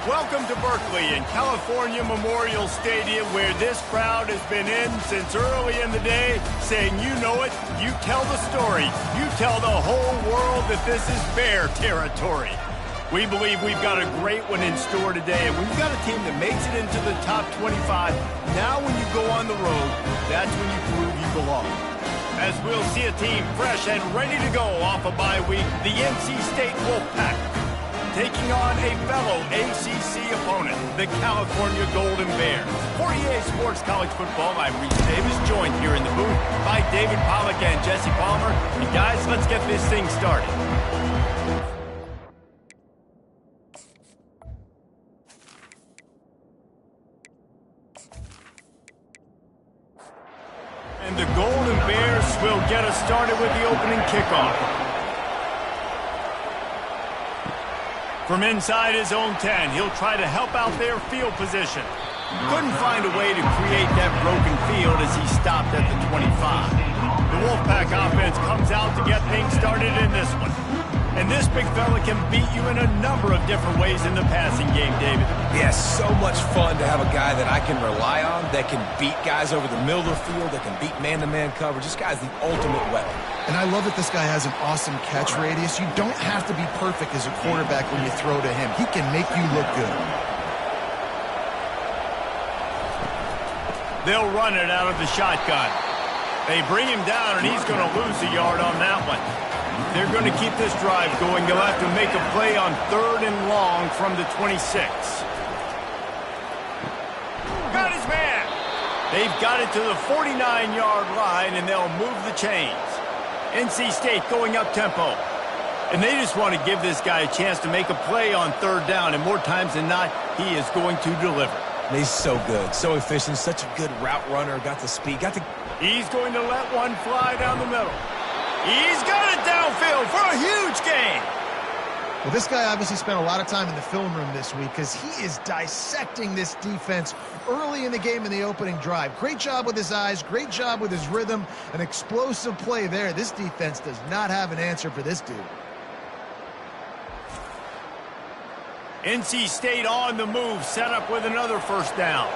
Welcome to Berkeley and California Memorial Stadium, where this crowd has been in since early in the day, saying, you know it, you tell the story, you tell the whole world that this is Bear territory. We believe we've got a great one in store today, and we've got a team that makes it into the top 25. Now when you go on the road, that's when you prove you belong. As we'll see a team fresh and ready to go off a bye week, the NC State Wolfpack, taking on a fellow ACC opponent, the California Golden Bears. For EA Sports College Football, I'm Reese Davis, joined here in the booth by David Pollack and Jesse Palmer. And guys, let's get this thing started. And the Golden Bears will get us started with the opening kickoff. From inside his own 10, he'll try to help out their field position. Couldn't find a way to create that broken field as he stopped at the 25. The Wolfpack offense comes out to get things started in this one. And this big fella can beat you in a number of different ways in the passing game, David. Yes, so much fun to have a guy that I can rely on, that can beat guys over the middle of the field, that can beat man-to-man coverage. This guy's the ultimate weapon. And I love that this guy has an awesome catch radius. You don't have to be perfect as a quarterback when you throw to him. He can make you look good. They'll run it out of the shotgun. They bring him down, and he's going to lose a yard on that one. They're going to keep this drive going. They'll have to make a play on 3rd and long from the 26. Got his man. They've got it to the 49-yard line, and they'll move the chains. NC State going up-tempo. And they just want to give this guy a chance to make a play on 3rd down, and more times than not, he is going to deliver. He's so good, so efficient, such a good route runner, got the speed, He's going to let one fly down the middle. He's got it downfield for a huge gain. Well, this guy obviously spent a lot of time in the film room this week because he is dissecting this defense early in the game in the opening drive. Great job with his eyes, great job with his rhythm, an explosive play there. This defense does not have an answer for this dude. NC State on the move, set up with another 1st down.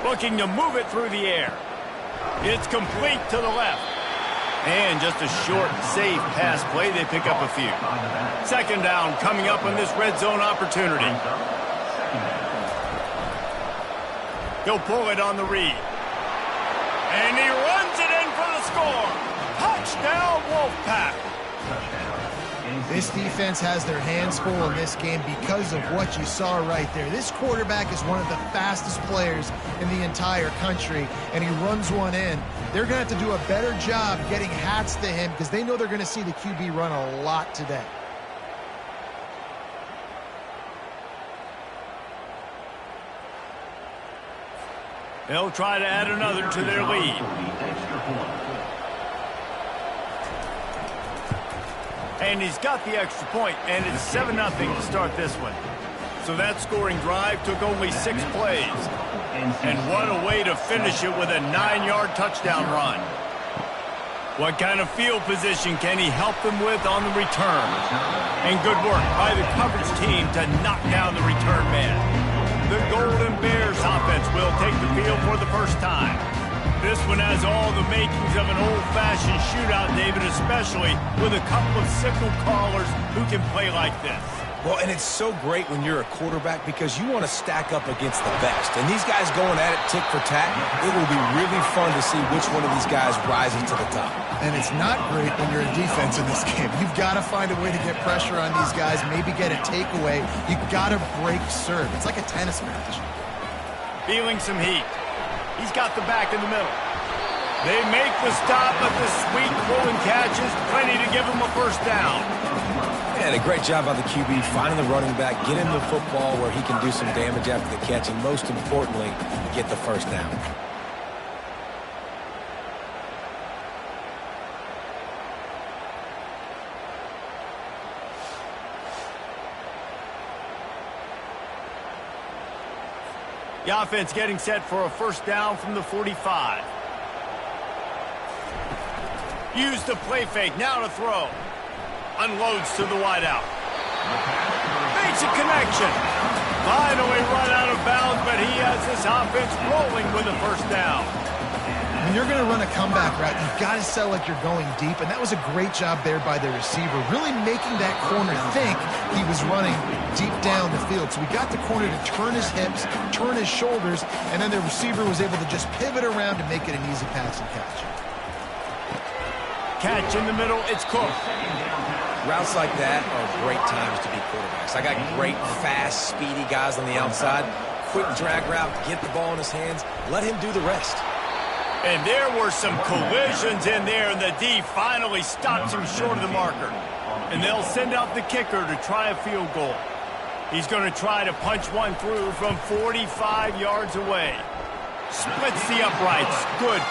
Looking to move it through the air. It's complete to the left. And just a short, safe pass play. They pick up a few. 2nd down coming up on this red zone opportunity. He'll pull it on the read. And he runs it in for the score. Touchdown, Wolfpack. This defense has their hands full in this game because of what you saw right there. This quarterback is one of the fastest players in the entire country, and he runs one in. They're going to have to do a better job getting hats to him because they know they're going to see the QB run a lot today. They'll try to add another to their lead. And he's got the extra point, and it's 7-0 to start this one. So that scoring drive took only 6 plays. And what a way to finish it with a 9-yard touchdown run. What kind of field position can he help them with on the return? And good work by the coverage team to knock down the return man. The Golden Bears offense will take the field for the first time. This one has all the makings of an old-fashioned shootout, David, especially with a couple of signal callers who can play like this. Well, and it's so great when you're a quarterback because you want to stack up against the best. And these guys going at it tick for tat, it will be really fun to see which one of these guys rises to the top. And it's not great when you're in defense in this game. You've got to find a way to get pressure on these guys, maybe get a takeaway. You've got to break serve. It's like a tennis match. Feeling some heat. He's got the back in the middle. They make the stop, but the sweet throw and catch is plenty to give him a 1st down. And a great job by the QB finding the running back, get him the football where he can do some damage after the catch, and most importantly, get the 1st down. The offense getting set for a 1st down from the 45. Use the play fake, now to throw. Unloads to the wideout. Makes a connection. Finally run out of bounds, but he has this offense rolling with a first down. When you're going to run a comeback route, you've got to sell like you're going deep, and that was a great job there by the receiver, really making that corner think he was running deep down the field. So we got the corner to turn his hips, turn his shoulders, and then the receiver was able to just pivot around and make it an easy pass and catch. Catch in the middle, it's Cook. Routes like that are great times to be quarterbacks. I got great, fast, speedy guys on the outside. Quick drag route, get the ball in his hands, let him do the rest. And there were some collisions in there, and the D finally stops him short of the marker. And they'll send out the kicker to try a field goal. He's going to try to punch one through from 45 yards away. Splits the uprights. Good.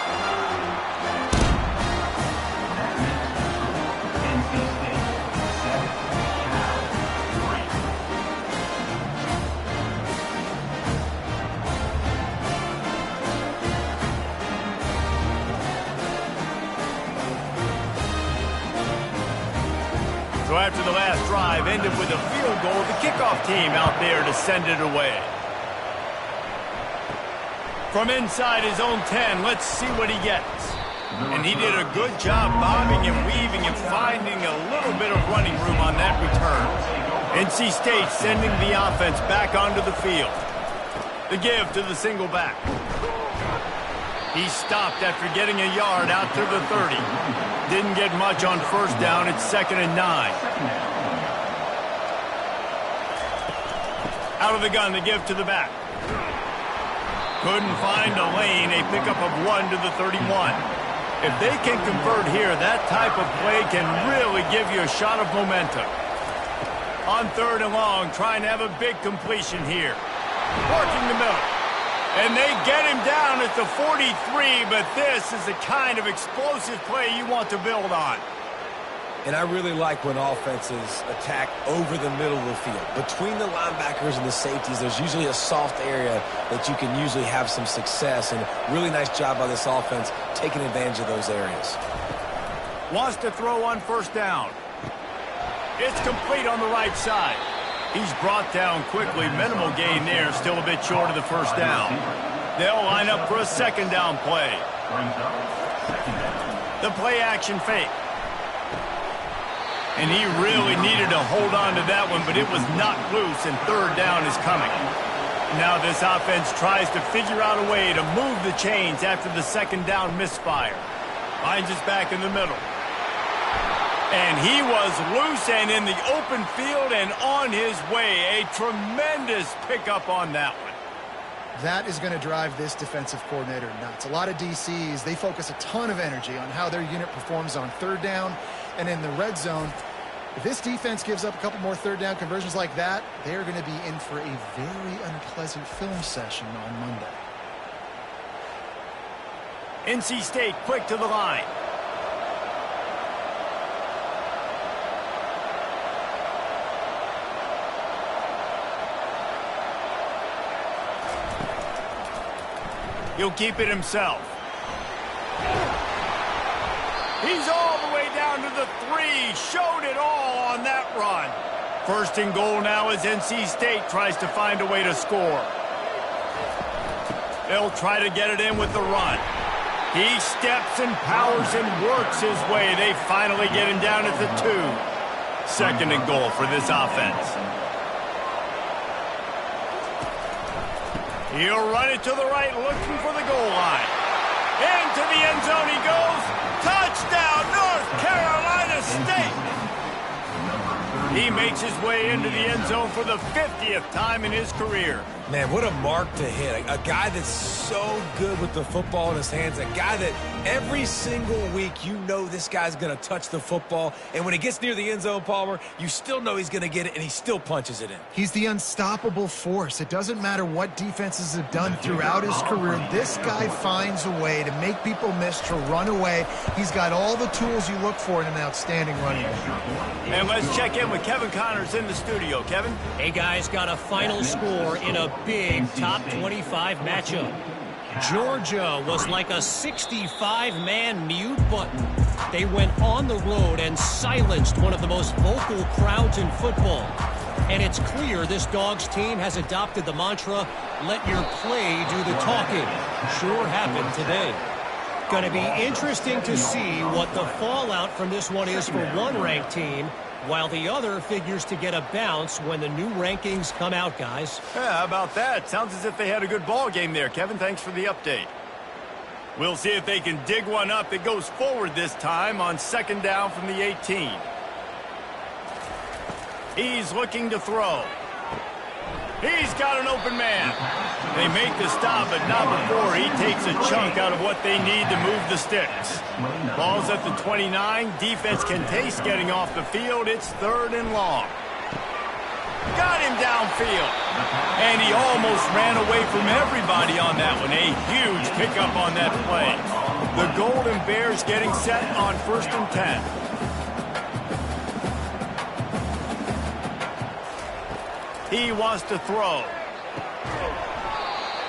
So after the last drive ended with a field goal, the kickoff team out there to send it away. From inside his own 10, let's see what he gets. And he did a good job bobbing and weaving and finding a little bit of running room on that return. NC State sending the offense back onto the field. The give to the single back. He stopped after getting a yard out to the 30. Didn't get much on first down. It's 2nd and 9. Out of the gun, the give to the back. Couldn't find a lane. A pickup of 1 to the 31. If they can convert here, that type of play can really give you a shot of momentum. On 3rd and long, trying to have a big completion here. Working the middle. And they get him down at the 43, but this is the kind of explosive play you want to build on. And I really like when offenses attack over the middle of the field. Between the linebackers and the safeties, there's usually a soft area that you can usually have some success. And really nice job by this offense taking advantage of those areas. Wants to throw on first down. It's complete on the right side. He's brought down quickly. Minimal gain there. Still a bit short of the first down. They'll line up for a 2nd down play. The play action fake. And he really needed to hold on to that one, but it was knocked loose, and 3rd down is coming. Now this offense tries to figure out a way to move the chains after the 2nd down misfire. Finds his back in the middle. And he was loose and in the open field and on his way. A tremendous pickup on that one. That is going to drive this defensive coordinator nuts. A lot of DCs, they focus a ton of energy on how their unit performs on 3rd down and in the red zone. If this defense gives up a couple more 3rd down conversions like that, they're going to be in for a very unpleasant film session on Monday. NC State quick to the line. He'll keep it himself. He's all the way down to the 3. Showed it all on that run. 1st and goal now as NC State tries to find a way to score. They'll try to get it in with the run. He steps and powers and works his way. They finally get him down at the 2. 2nd and goal for this offense. He'll run it to the right, looking for the goal line. Into the end zone he goes. Touchdown, North Carolina State. He makes his way into the end zone for the 50th time in his career. Man, what a mark to hit. A guy that's so good with the football in his hands. A guy that every single week you know this guy's going to touch the football. And when he gets near the end zone, Palmer, you still know he's going to get it, and he still punches it in. He's the unstoppable force. It doesn't matter what defenses have done throughout his career. This guy finds a way to make people miss, to run away. He's got all the tools you look for in an outstanding running back. And let's check in with Kevin Connors in the studio. Kevin? Hey, guys, got a final score in a big top 25 matchup. Georgia was like a 65-man mute button. They went on the road and silenced one of the most vocal crowds in football. And it's clear this Dogs team has adopted the mantra, let your play do the talking. Sure happened today. Going to be interesting to see what the fallout from this one is for one ranked team, while the other figures to get a bounce when the new rankings come out, guys. Yeah, how about that? Sounds as if they had a good ball game there, Kevin. Thanks for the update. We'll see if they can dig one up that goes forward this time on second down from the 18. He's looking to throw. He's got an open man. They make the stop, but not before he takes a chunk out of what they need to move the sticks. Ball's at the 29. Defense can taste getting off the field. It's third and long. Got him downfield. And he almost ran away from everybody on that one. A huge pickup on that play. The Golden Bears getting set on 1st and 10. He wants to throw.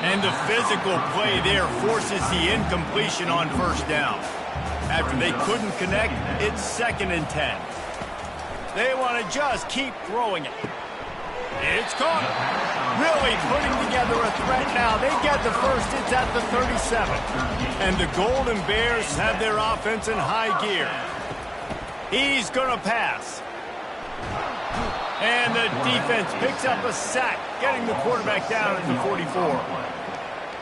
And the physical play there forces the incompletion on 1st down. After they couldn't connect, it's 2nd and 10. They want to just keep throwing it. It's caught. Really putting together a threat now. They get the first. It's at the 37. And the Golden Bears have their offense in high gear. He's going to pass. And the defense picks up a sack, getting the quarterback down at the 44.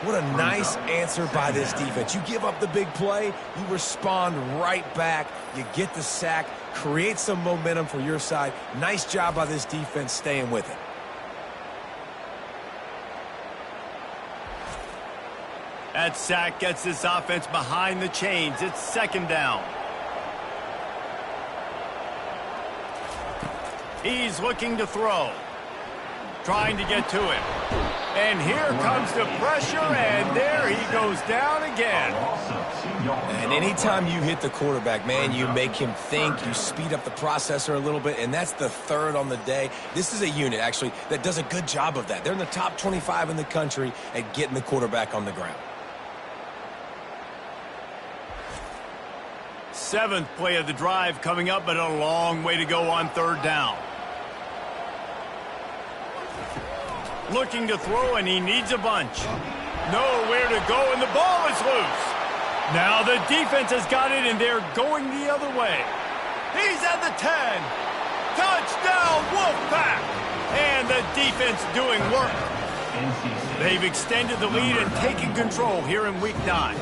What a nice answer by this defense. You give up the big play, you respond right back, you get the sack, create some momentum for your side. Nice job by this defense staying with it. That sack gets this offense behind the chains. It's 2nd down. He's looking to throw. Trying to get to it. And here comes the pressure, and there he goes down again. And anytime you hit the quarterback, man, you make him think, you speed up the processor a little bit, and that's the 3rd on the day. This is a unit, actually, that does a good job of that. They're in the top 25 in the country at getting the quarterback on the ground. 7th play of the drive coming up, but a long way to go on 3rd down. Looking to throw, and he needs a bunch. Nowhere to go, and the ball is loose. Now the defense has got it, and they're going the other way. He's at the 10. Touchdown, Wolfpack! And the defense doing work. They've extended the lead and taken control here in Week 9.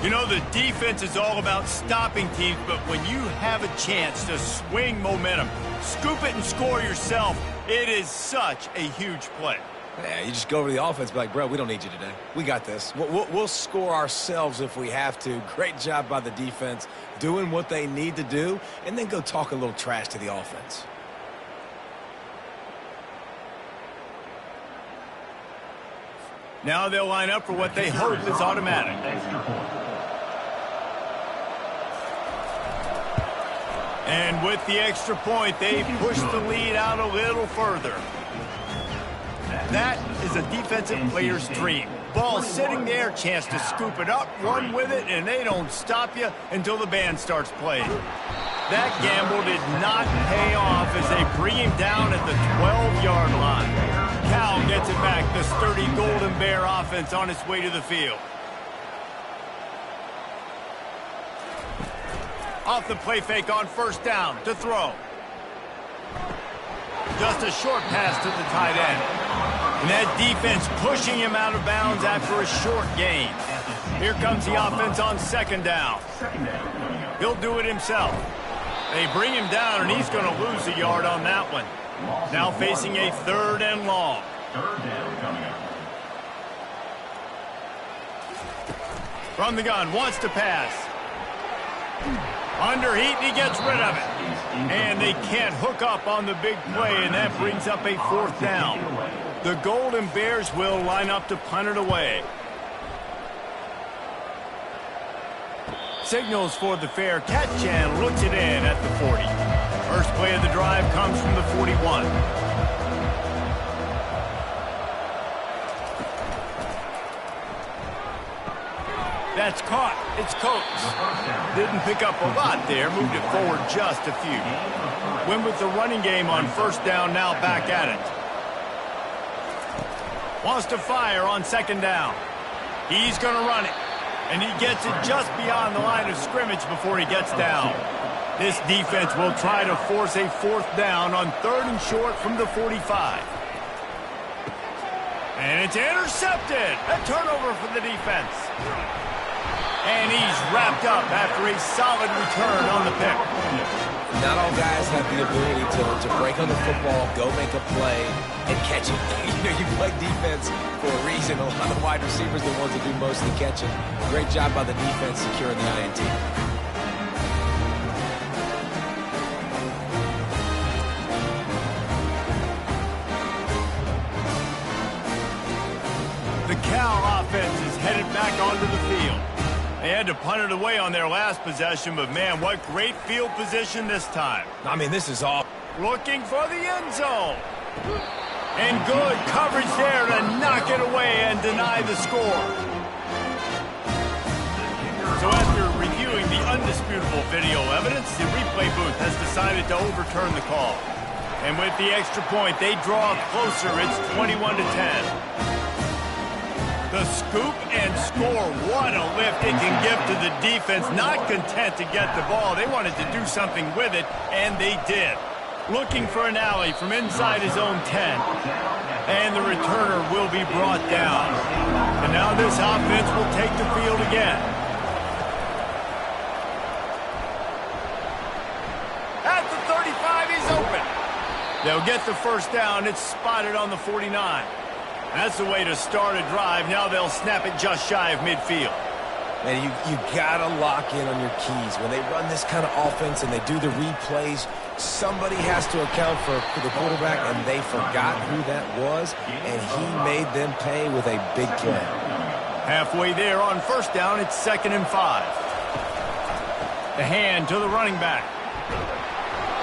You know, the defense is all about stopping teams, but when you have a chance to swing momentum, scoop it and score yourself, it is such a huge play. Yeah, you just go over to the offense and be like, bro, we don't need you today. We got this. We'll score ourselves if we have to. Great job by the defense doing what they need to do, and then go talk a little trash to the offense. Now they'll line up for what they hope is automatic. And with the extra point, they push the lead out a little further. That is a defensive player's dream. Ball sitting there, chance to scoop it up, run with it, and they don't stop you until the band starts playing. That gamble did not pay off as they bring him down at the 12-yard line. Cal gets it back, the sturdy Golden Bear offense on its way to the field. Off the play fake on 1st down to throw. Just a short pass to the tight end. And that defense pushing him out of bounds after a short gain. Here comes the offense on 2nd down. He'll do it himself. They bring him down, and he's going to lose a yard on that one. Now facing a 3rd and long. 3rd down coming up. From the gun, wants to pass. Under heat, and he gets rid of it. And they can't hook up on the big play, and that brings up a 4th down. The Golden Bears will line up to punt it away. Signals for the fair catch and looks it in at the 40. First play of the drive comes from the 41. That's caught. It's Coates. Didn't pick up a lot there. Moved it forward just a few. Win with the running game on first down, now back at it. Wants to fire on second down. He's going to run it. And he gets it just beyond the line of scrimmage before he gets down. This defense will try to force a fourth down on third and short from the 45. And it's intercepted. A turnover for the defense. And he's wrapped up after a solid return on the pick. Not all guys have the ability to break on the football, go make a play, and catch it. You play defense for a reason. A lot of wide receivers are the ones that do most of the catching. Great job by the defense securing the INT. The Cal offense is headed back onto the field. They had to punt it away on their last possession, but man, what great field position this time. I mean, this is all. Looking for the end zone. And good coverage there to knock it away and deny the score. So after reviewing the undisputable video evidence, the replay booth has decided to overturn the call. And with the extra point, they draw closer. It's 21-10. The scoop and score. What a lift it can give to the defense. Not content to get the ball. They wanted to do something with it, and they did. Looking for an alley from inside his own 10. And the returner will be brought down. And now this offense will take the field again. At the 35, he's open. They'll get the first down. It's spotted on the 49. That's the way to start a drive. Now they'll snap it just shy of midfield. Man, you got to lock in on your keys. When they run this kind of offense and they do the replays, somebody has to account for the quarterback, and they forgot who that was, and he made them pay with a big play. Halfway there on first down, it's 2nd and 5. The hand to the running back.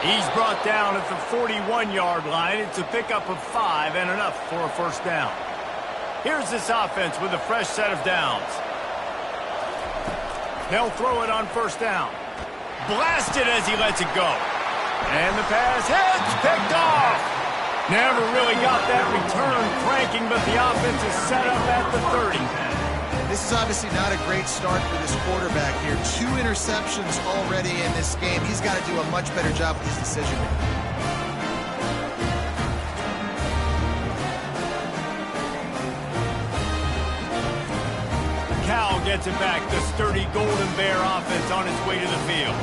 He's brought down at the 41-yard line. It's a pickup of 5 and enough for a first down. Here's this offense with a fresh set of downs. They'll throw it on first down. Blasted as he lets it go. And the pass hits, picked off. Never really got that return cranking, but the offense is set up at the 30. This is obviously not a great start for this quarterback here. 2 interceptions already in this game. He's got to do a much better job with his decision making. Cal gets it back. The sturdy Golden Bear offense on its way to the field.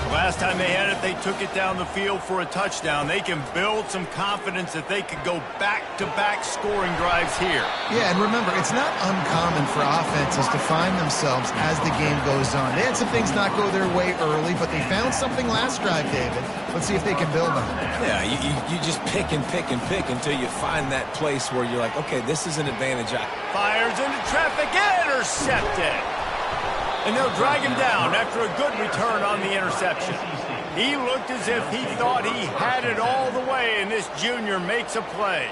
Last time they had it, they took it down the field for a touchdown. They can build some confidence that they could go back-to-back scoring drives here. Yeah, and remember, it's not uncommon for offenses to find themselves as the game goes on. They had some things not go their way early, but they found something last drive, David. Let's see if they can build on it. Yeah, you just pick and pick and pick until you find that place where you're like, okay, this is an advantage. Fires into traffic, intercepted. And they'll drag him down after a good return on the interception. He looked as if he thought he had it all the way, and this junior makes a play.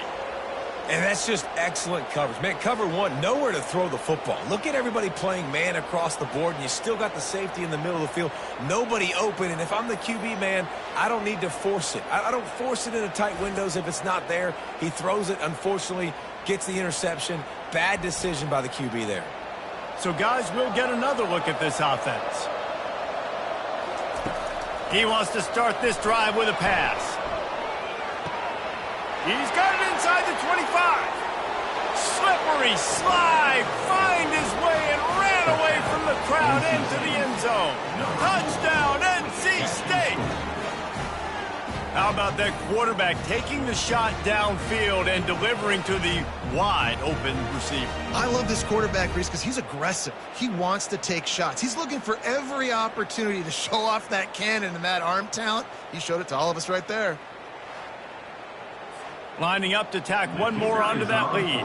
And that's just excellent coverage. Man, cover one, nowhere to throw the football. Look at everybody playing man across the board, and you still got the safety in the middle of the field. Nobody open, and if I'm the QB, man, I don't need to force it. I don't force it into tight windows if it's not there. He throws it, unfortunately, gets the interception. Bad decision by the QB there. So, guys, we'll get another look at this offense. He wants to start this drive with a pass. He's got it inside the 25. Slippery slide, find his way and ran away from the crowd into the end zone. Touchdown, NC State. How about that quarterback taking the shot downfield and delivering to the wide open receiver? I love this quarterback, Reese, because he's aggressive. He wants to take shots. He's looking for every opportunity to show off that cannon and that arm talent. He showed it to all of us right there. Lining up to tack one more onto that lead.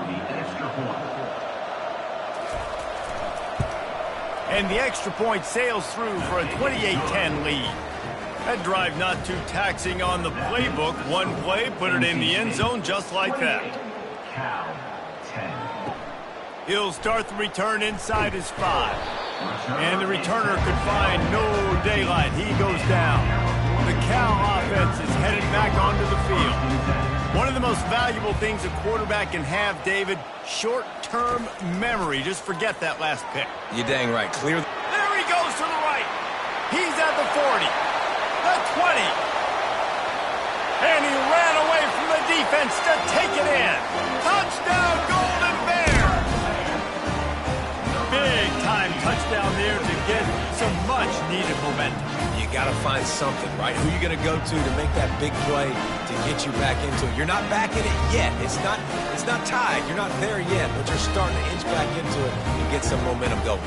And the extra point sails through for a 28-10 lead. That drive not too taxing on the playbook. One play, put it in the end zone just like that. He'll start the return inside his 5. And the returner could find no daylight. He goes down. The Cal offense is headed back onto the field. One of the most valuable things a quarterback can have, David, short-term memory. Just forget that last pick. You're dang right. Clear. There he goes to the right. He's at the 40, the 20. And he ran away from the defense to take it in. Touchdown, Golden Bears! Big-time touchdown there to get some much-needed momentum. You got to find something, right? Who are you going to go to make that big play to get you back into it? You're not back in it yet. It's not tied. You're not there yet, but you're starting to inch back into it and get some momentum going.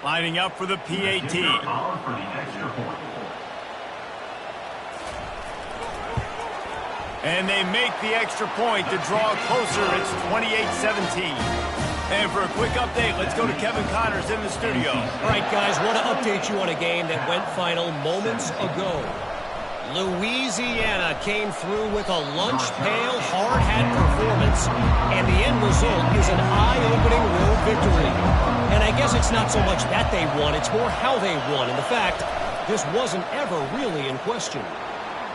Lining up for the PAT. And they make the extra point to draw closer. It's 28-17. And for a quick update, let's go to Kevin Connors in the studio. All right, guys, want to update you on a game that went final moments ago. Louisiana came through with a lunch pail, hard hat performance, and the end result is an eye-opening road victory. And I guess it's not so much that they won, it's more how they won. And the fact, this wasn't ever really in question.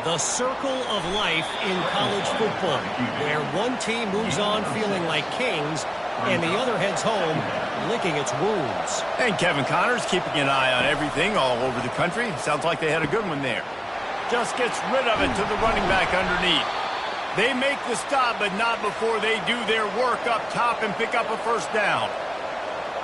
The circle of life in college football, where one team moves on feeling like kings, and the other heads home licking its wounds. And Kevin Connors keeping an eye on everything all over the country. Sounds like they had a good one there. Just gets rid of it to the running back underneath. They make the stop, but not before they do their work up top and pick up a first down.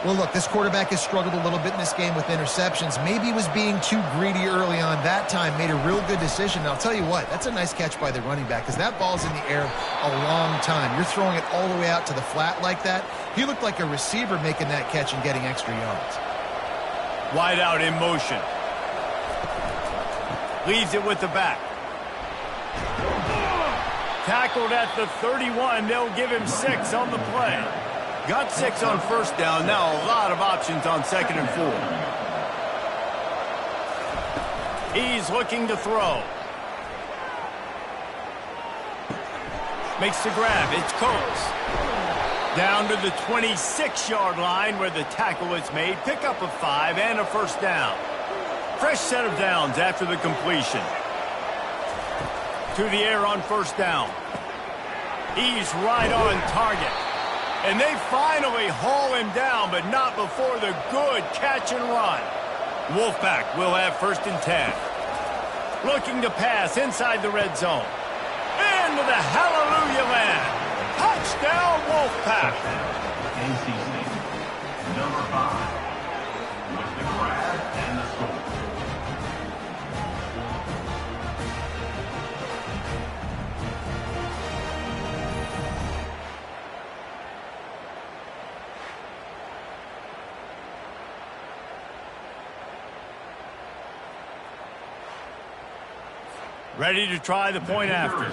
Well, look, this quarterback has struggled a little bit in this game with interceptions. Maybe he was being too greedy early on. That time made a real good decision. And I'll tell you what, that's a nice catch by the running back because that ball's in the air a long time. You're throwing it all the way out to the flat like that. He looked like a receiver making that catch and getting extra yards. Wide out in motion. Leaves it with the back. Tackled at the 31. They'll give him 6 on the play. Got 6 on first down. Now a lot of options on 2nd and 4. He's looking to throw. Makes the grab. It's Coates. Down to the 26-yard line where the tackle is made. Pick up a 5 and a first down. Fresh set of downs after the completion. To the air on first down. He's right on target. And they finally haul him down, but not before the good catch and run. Wolfpack will have 1st and 10. Looking to pass inside the red zone. Into the hallelujah land. Touchdown, Wolfpack. Number 5 with the grab and the score. Ready to try the point after.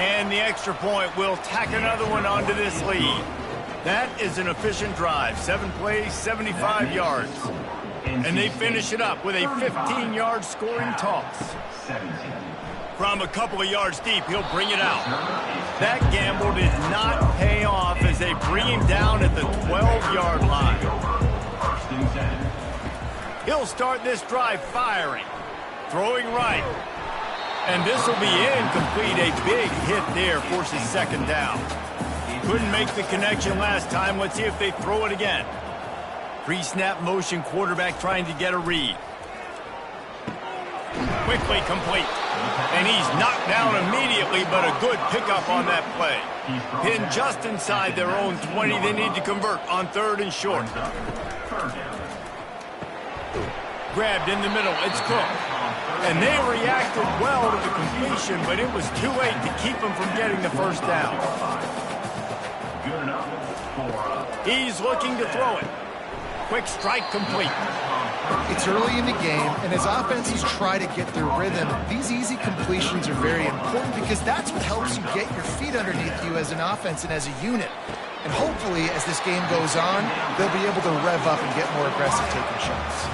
And the extra point will tack another one onto this lead. That is an efficient drive. 7 plays, 75 yards. And they finish it up with a 15-yard scoring toss. From a couple of yards deep, he'll bring it out. That gamble did not pay off as they bring him down at the 12-yard line. He'll start this drive firing. Throwing right. And this will be incomplete. A big hit there forces 2nd down. Couldn't make the connection last time. Let's see if they throw it again. Pre-snap motion quarterback trying to get a read. Quickly complete. And he's knocked down immediately, but a good pickup on that play. Pinned just inside their own 20. They need to convert on 3rd and short. Grabbed in the middle. It's Cook. And they reacted well to the completion, but it was too late to keep them from getting the first down. He's looking to throw it. Quick strike complete. It's early in the game, and as offenses try to get their rhythm, these easy completions are very important because that's what helps you get your feet underneath you as an offense and as a unit. And hopefully, as this game goes on, they'll be able to rev up and get more aggressive taking shots.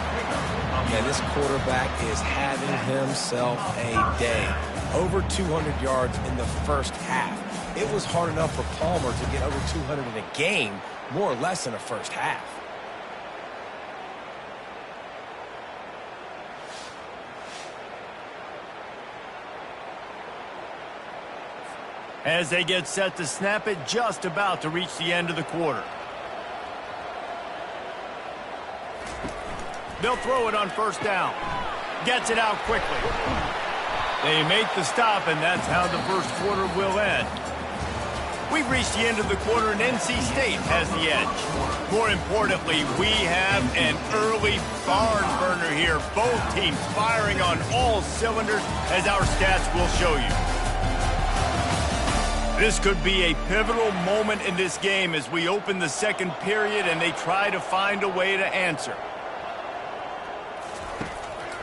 Man, this quarterback is having himself a day. Over 200 yards in the first half. It was hard enough for Palmer to get over 200 in a game, more or less in the first half. As they get set to snap it, just about to reach the end of the quarter. They'll throw it on first down. Gets it out quickly. They make the stop, and that's how the first quarter will end. We've reached the end of the quarter, and NC State has the edge. More importantly, we have an early barn burner here. Both teams firing on all cylinders, as our stats will show you. This could be a pivotal moment in this game as we open the second period and they try to find a way to answer.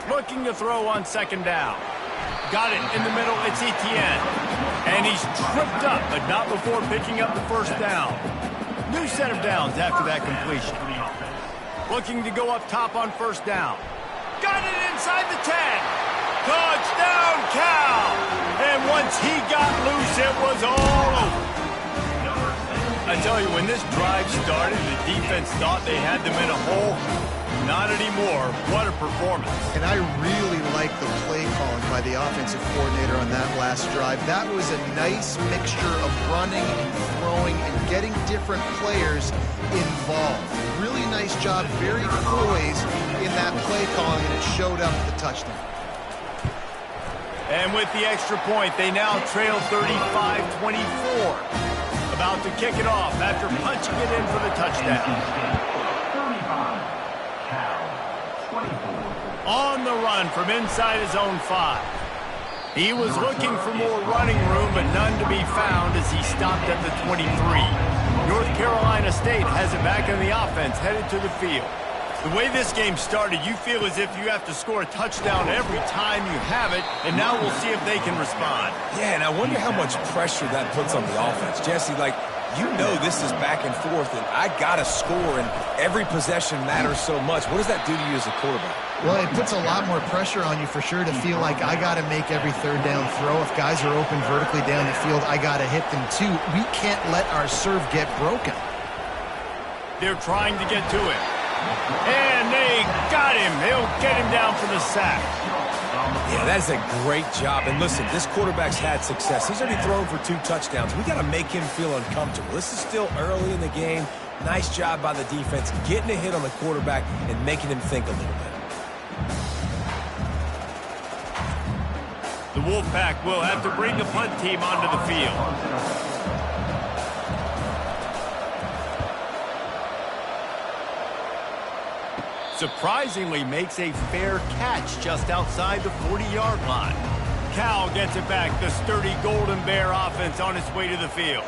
Looking to throw on second down. Got it in the middle, it's Etienne. And he's tripped up, but not before picking up the first down. New set of downs after that completion. Looking to go up top on first down. Got it inside the 10. Touchdown, Cal! And once he got loose, it was all over. I tell you, when this drive started, the defense thought they had them in a hole. Not anymore. What a performance. And I really like the play calling by the offensive coordinator on that last drive. That was a nice mixture of running and throwing and getting different players involved. Really nice job, very poised in that play calling, and it showed up at the touchdown. And with the extra point, they now trail 35-24. About to kick it off after punching it in for the touchdown. On the run from inside his own 5. He was looking for more running room, but none to be found as he stopped at the 23. North Carolina State has it back in the offense, headed to the field. The way this game started, you feel as if you have to score a touchdown every time you have it, and now we'll see if they can respond. Yeah, and I wonder how much pressure that puts on the offense. Jesse, like, you know this is back and forth, and I got to score, and every possession matters so much. What does that do to you as a quarterback? Well, it puts a lot more pressure on you for sure to feel like I got to make every third down throw. If guys are open vertically down the field, I got to hit them too. We can't let our serve get broken. They're trying to get to him. And they got him. They'll get him down for the sack. Yeah, that is a great job. And listen, this quarterback's had success. He's already thrown for 2 touchdowns. We got to make him feel uncomfortable. This is still early in the game. Nice job by the defense, getting a hit on the quarterback and making him think a little bit. The Wolfpack will have to bring the punt team onto the field. Surprisingly makes a fair catch just outside the 40-yard line. Cal gets it back, the sturdy Golden Bear offense on its way to the field.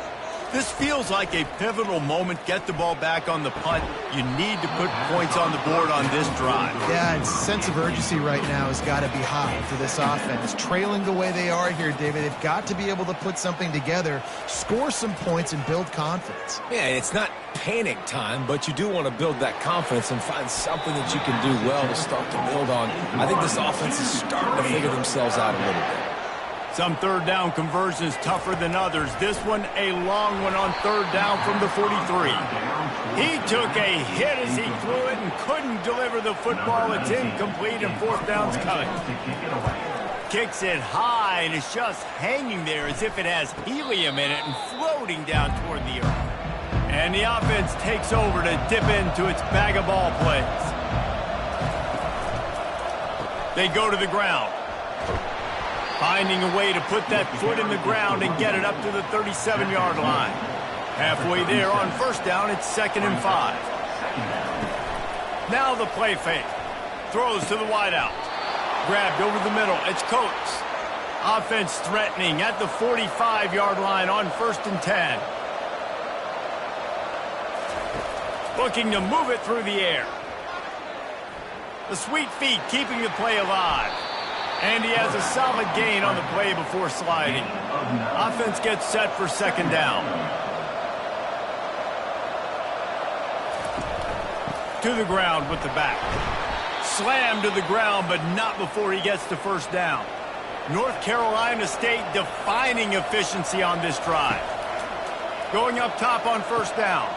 This feels like a pivotal moment. Get the ball back on the punt. You need to put points on the board on this drive. Yeah, and sense of urgency right now has got to be high for this offense. Trailing the way they are here, David, they've got to be able to put something together, score some points, and build confidence. Yeah, it's not panic time, but you do want to build that confidence and find something that you can do well to start to build on. I think this offense is starting to figure themselves out a little bit. Some third down conversions tougher than others. This one a long one on third down from the 43. He took a hit as he threw it and couldn't deliver the football. It's incomplete and fourth down's coming. Kicks it high and it's just hanging there as if it has helium in it and floating down toward the earth. And the offense takes over to dip into its bag of ball plays. They go to the ground. Finding a way to put that foot in the ground and get it up to the 37-yard line. Halfway there on first down, it's 2nd and 5. Now the play fake. Throws to the wideout. Grabbed over the middle. It's Coates. Offense threatening at the 45-yard line on 1st and 10. Looking to move it through the air. The sweet feet keeping the play alive. And he has a solid gain on the play before sliding. Offense gets set for 2nd down. To the ground with the back. Slammed to the ground, but not before he gets to first down. North Carolina State defining efficiency on this drive. Going up top on first down.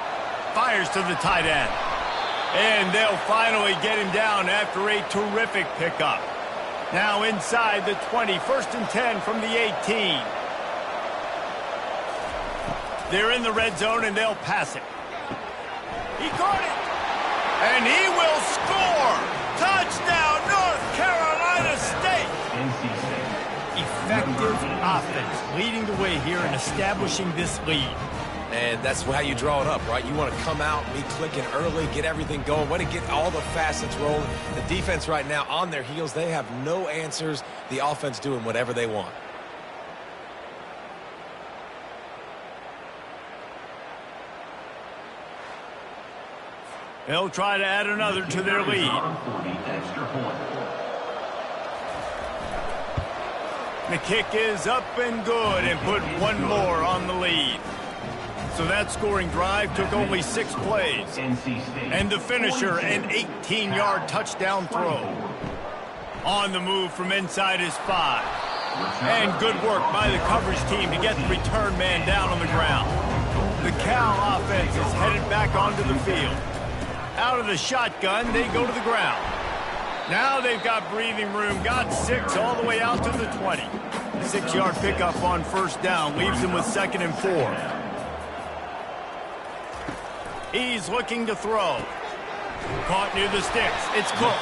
Fires to the tight end. And they'll finally get him down after a terrific pickup. Now inside the 20, 1st and 10 from the 18. They're in the red zone, and they'll pass it. He caught it. And he will score. Touchdown, North Carolina State. Effective offense leading the way here and establishing this lead. And that's how you draw it up, right? You want to come out, be clicking early, get everything going, want to get all the facets rolling. The defense right now on their heels, they have no answers. The offense doing whatever they want. They'll try to add another to their lead. The kick is up and good and put one more on the lead. So that scoring drive took only 6 plays. And the finisher, an 18-yard touchdown throw. On the move from inside his 5. And good work by the coverage team to get the return man down on the ground. The Cal offense is headed back onto the field. Out of the shotgun, they go to the ground. Now they've got breathing room, got 6 all the way out to the 20. 6-yard pickup on first down leaves them with 2nd and 4. He's looking to throw. Caught near the sticks. It's Cook.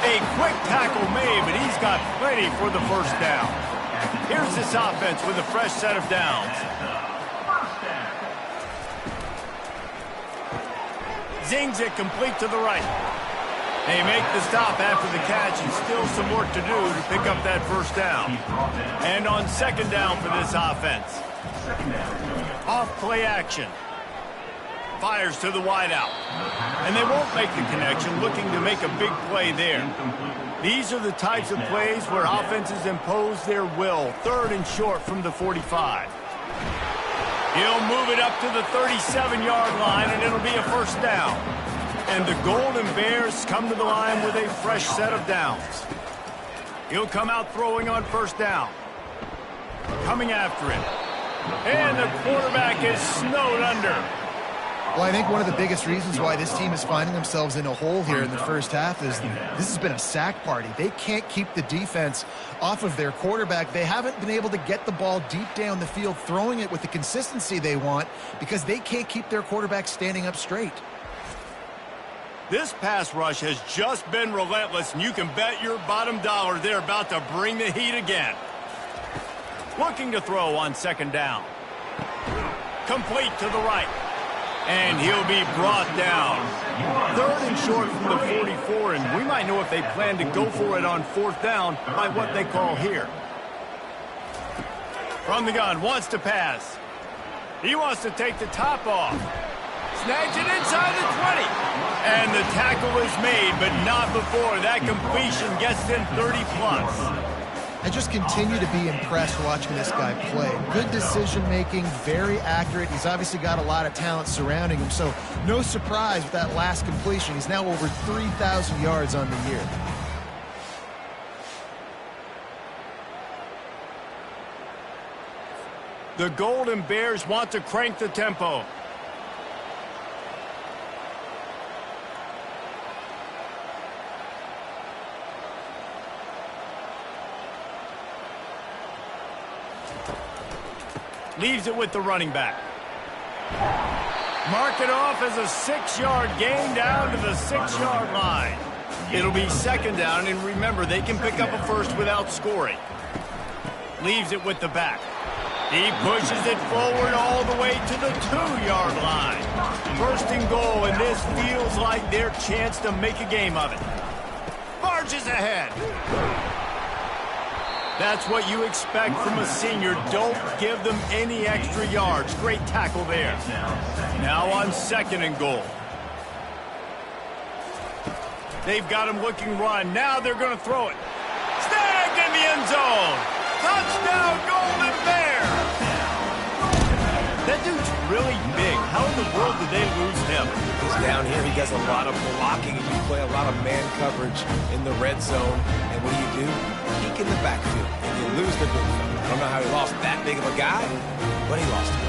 A quick tackle made, but he's got plenty for the first down. Here's this offense with a fresh set of downs. Zings it complete to the right. They make the stop after the catch, and still some work to do to pick up that first down. And on 2nd down for this offense. Off play action. Fires to the wideout. And they won't make the connection, looking to make a big play there. These are the types of plays where offenses impose their will. 3rd and short from the 45. He'll move it up to the 37-yard line, and it'll be a first down. And the Golden Bears come to the line with a fresh set of downs. He'll come out throwing on first down. Coming after it. And the quarterback is snowed under. Well, I think one of the biggest reasons why this team is finding themselves in a hole here in the first half is this has been a sack party. They can't keep the defense off of their quarterback. They haven't been able to get the ball deep down the field, throwing it with the consistency they want because they can't keep their quarterback standing up straight. This pass rush has just been relentless, and you can bet your bottom dollar they're about to bring the heat again. Looking to throw on 2nd down. Complete to the right. And he'll be brought down. 3rd and short from the 44, and we might know if they plan to go for it on 4th down by what they call here. From the gun, wants to pass. He wants to take the top off. Snags it inside the 20. And the tackle is made, but not before that completion gets them 30+. I just continue to be impressed watching this guy play. Good decision-making, very accurate. He's obviously got a lot of talent surrounding him, so no surprise with that last completion. He's now over 3,000 yards on the year. The Golden Bears want to crank the tempo. Leaves it with the running back. Mark it off as a 6-yard gain down to the 6-yard line. It'll be 2nd down, and remember, they can pick up a first without scoring. Leaves it with the back. He pushes it forward all the way to the 2-yard line. 1st and goal, and this feels like their chance to make a game of it. Barges ahead. That's what you expect from a senior. Don't give them any extra yards. Great tackle there. Now on 2nd and goal. They've got him looking run. Now they're going to throw it. Snagged in the end zone. Touchdown, Golden Bears. That dude's really big. How in the world did they lose him? Because down here, he does a lot of blocking, and you play a lot of man coverage in the red zone. And what do? Peek in the backfield, and you lose the big fella. I don't know how he lost that big of a guy, but he lost him.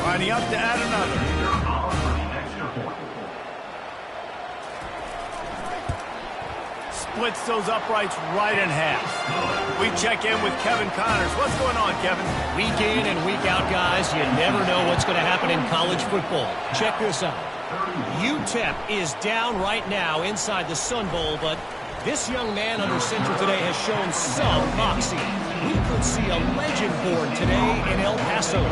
Lining up to add another. Splits those uprights right in half. We check in with Kevin Connors. What's going on, Kevin? Week in and week out, guys, you never know what's going to happen in college football. Check this out. UTEP is down right now inside the Sun Bowl, but this young man under center today has shown some moxie. We could see a legend born today in El Paso.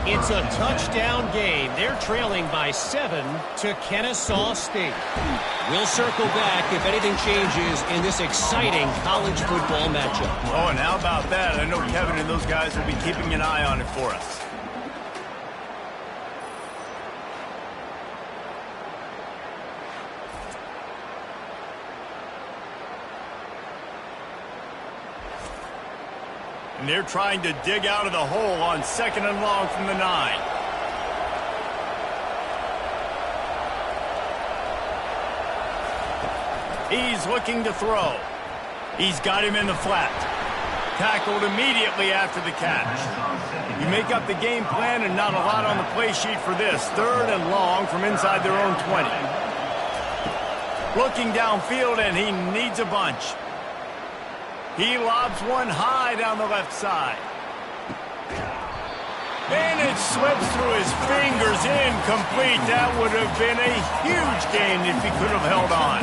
It's a touchdown game. They're trailing by 7 to Kennesaw State. We'll circle back if anything changes in this exciting college football matchup. Oh, and how about that? I know Kevin and those guys will be keeping an eye on it for us. And they're trying to dig out of the hole on 2nd and long from the 9. He's looking to throw. He's got him in the flat. Tackled immediately after the catch. You make up the game plan and not a lot on the play sheet for this. 3rd and long from inside their own 20. Looking downfield, and he needs a bunch. He lobs one high down the left side. And it slips through his fingers, incomplete. That would have been a huge gain if he could have held on.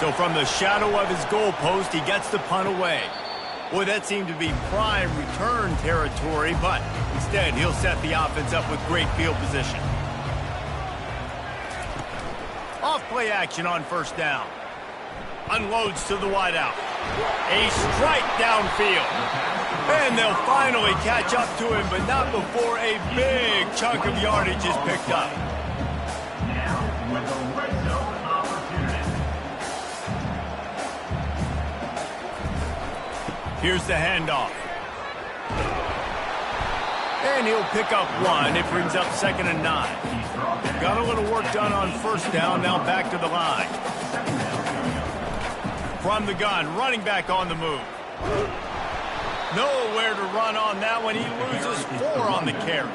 So from the shadow of his goalpost, he gets the punt away. Boy, that seemed to be prime return territory, but instead he'll set the offense up with great field position. Off play action on 1st down. Unloads to the wideout. A strike downfield. And they'll finally catch up to him, but not before a big chunk of yardage is picked up. Here's the handoff. And he'll pick up 1. It brings up 2nd and 9. Got a little work done on 1st down, now back to the line. From the gun, running back on the move. Nowhere to run on that one. He loses 4 on the carry.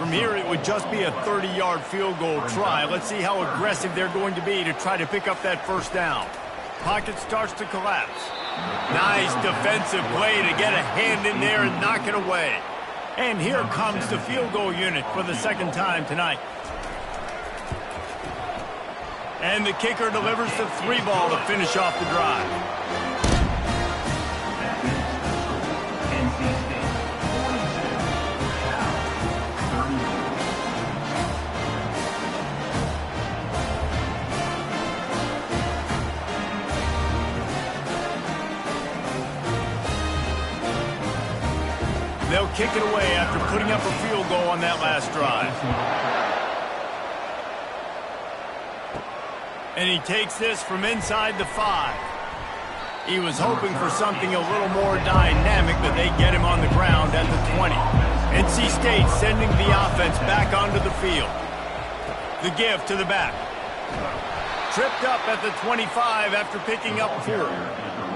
From here, it would just be a 30-yard field goal try. Let's see how aggressive they're going to be to try to pick up that 1st down. Pocket starts to collapse. Nice defensive play to get a hand in there and knock it away. And here comes the field goal unit for the 2nd time tonight. And the kicker delivers the 3 ball to finish off the drive. They'll kick it away after putting up a field goal on that last drive. And he takes this from inside the 5. He was hoping for something a little more dynamic, but they get him on the ground at the 20. NC State sending the offense back onto the field. The give to the back. Tripped up at the 25 after picking up 4.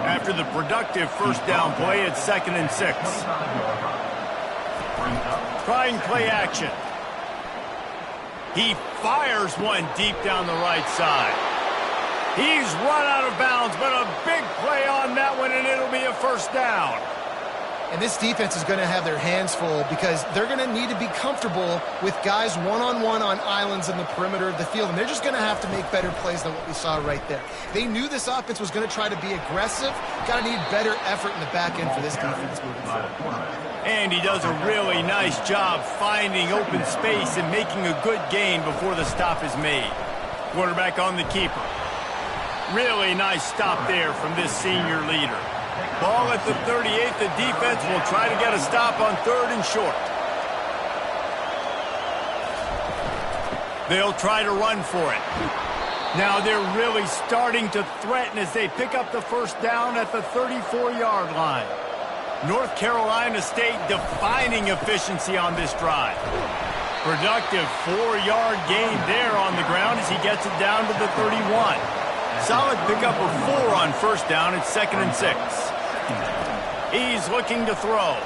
After the productive 1st down play, it's 2nd and 6. Trying play action. He fires one deep down the right side. He's run out of bounds, but a big play on that one, and it'll be a 1st down. And this defense is going to have their hands full because they're going to need to be comfortable with guys one-on-one on islands in the perimeter of the field, and they're just going to have to make better plays than what we saw right there. They knew this offense was going to try to be aggressive. Got to need better effort in the back end for this defense moving forward. And he does a really nice job finding open space and making a good gain before the stop is made. Quarterback on the keeper. Really nice stop there from this senior leader. Ball at the 38. The defense will try to get a stop on 3rd and short. They'll try to run for it. Now they're really starting to threaten as they pick up the first down at the 34-yard line. North Carolina State defining efficiency on this drive. Productive 4-yard gain there on the ground as he gets it down to the 31. Solid pickup of 4 on first down. It's 2nd and 6. He's looking to throw.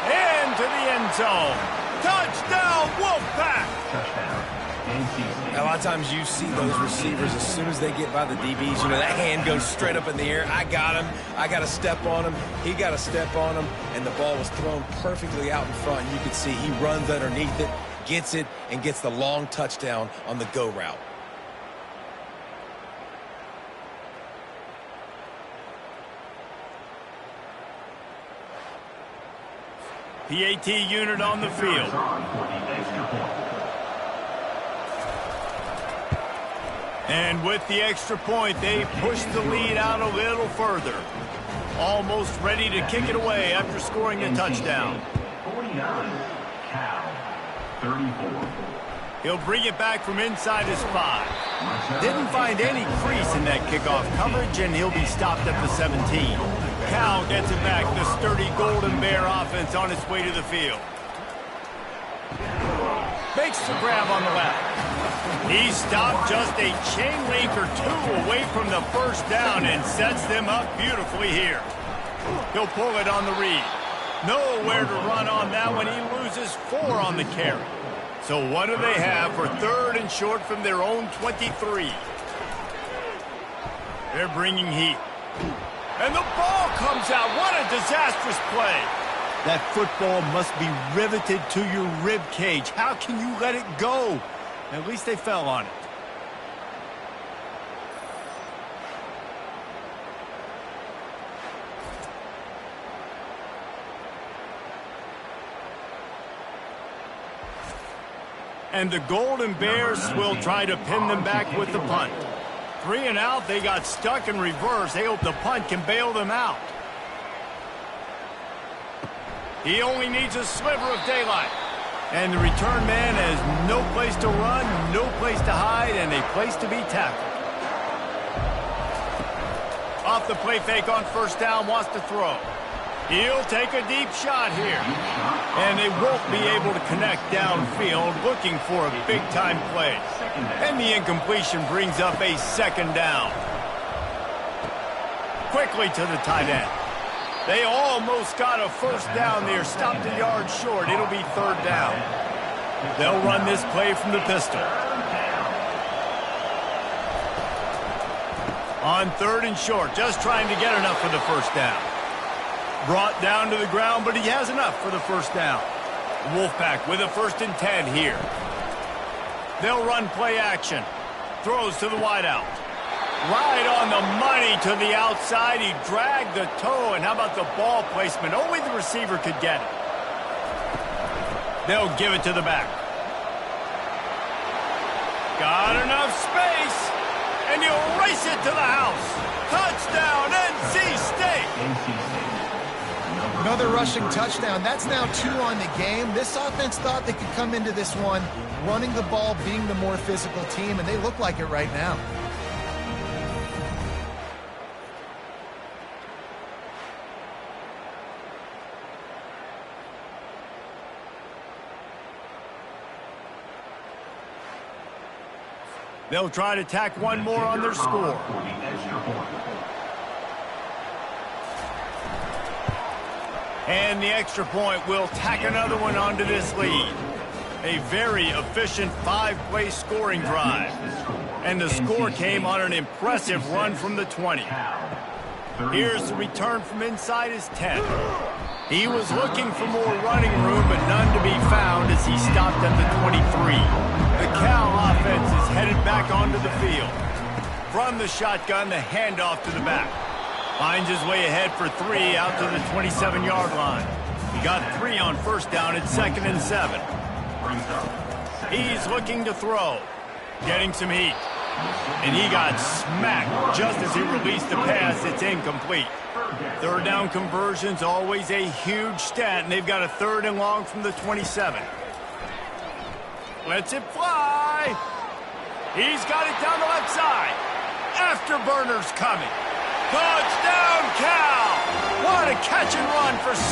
Into the end zone. Touchdown, Wolfpack! A lot of times you see those receivers as soon as they get by the DBs, you know, that hand goes straight up in the air. I got him. I got to step on him. He got to step on him. And the ball was thrown perfectly out in front. And you can see he runs underneath it, gets it, and gets the long touchdown on the go route. PAT unit on the field. And with the extra point, they push the lead out a little further. Almost ready to kick it away after scoring a touchdown. 49, Cal, 34. He'll bring it back from inside his 5. Didn't find any crease in that kickoff coverage, and he'll be stopped at the 17. Cal gets it back. The sturdy Golden Bear offense on its way to the field. Makes the grab on the left. He stopped just a chain link or 2 away from the first down and sets them up beautifully here. He'll pull it on the read. Nowhere to run on that one. He loses 4 on the carry. So what do they have for 3rd and short from their own 23? They're bringing heat. And the ball comes out. What a disastrous play. That football must be riveted to your rib cage. How can you let it go? At least they fell on it. And the Golden Bears will try to pin them back with the punt. 3 and out, they got stuck in reverse. They hope the punt can bail them out. He only needs a sliver of daylight. And the return man has no place to run, no place to hide, and a place to be tackled. Off the play fake on first down, wants to throw. He'll take a deep shot here. And they won't be able to connect downfield, looking for a big-time play. And the incompletion brings up a 2nd down. Quickly to the tight end. They almost got a first down there, stopped a yard short. It'll be 3rd down. They'll run this play from the pistol. On 3rd and short, just trying to get enough for the first down. Brought down to the ground, but he has enough for the first down. Wolfpack with a 1st and 10 here. They'll run play action. Throws to the wideout. Right on the money to the outside. He dragged the toe, and how about the ball placement? Only the receiver could get it. They'll give it to the back. Got enough space, and he'll race it to the house. Touchdown, NC State. Another rushing touchdown. That's now 2 on the game. This offense thought they could come into this one running the ball, being the more physical team, and they look like it right now. They'll try to tack one more on their score. And the extra point will tack another one onto this lead. A very efficient 5-play scoring drive. And the score came on an impressive run from the 20. Here's the return from inside his 10. He was looking for more running room, but none to be found as he stopped at the 23. The Cal offense is headed back onto the field. From the shotgun, the handoff to the back. Finds his way ahead for 3 out to the 27-yard line. He got 3 on first down at 2nd and 7. He's looking to throw. Getting some heat. And he got smacked just as he released the pass. It's incomplete. 3rd down conversion's always a huge stat, and they've got a 3rd and long from the 27. Lets it fly. He's got it down the left side. Afterburner's coming. Touchdown, Cal! What a catch and run for 6.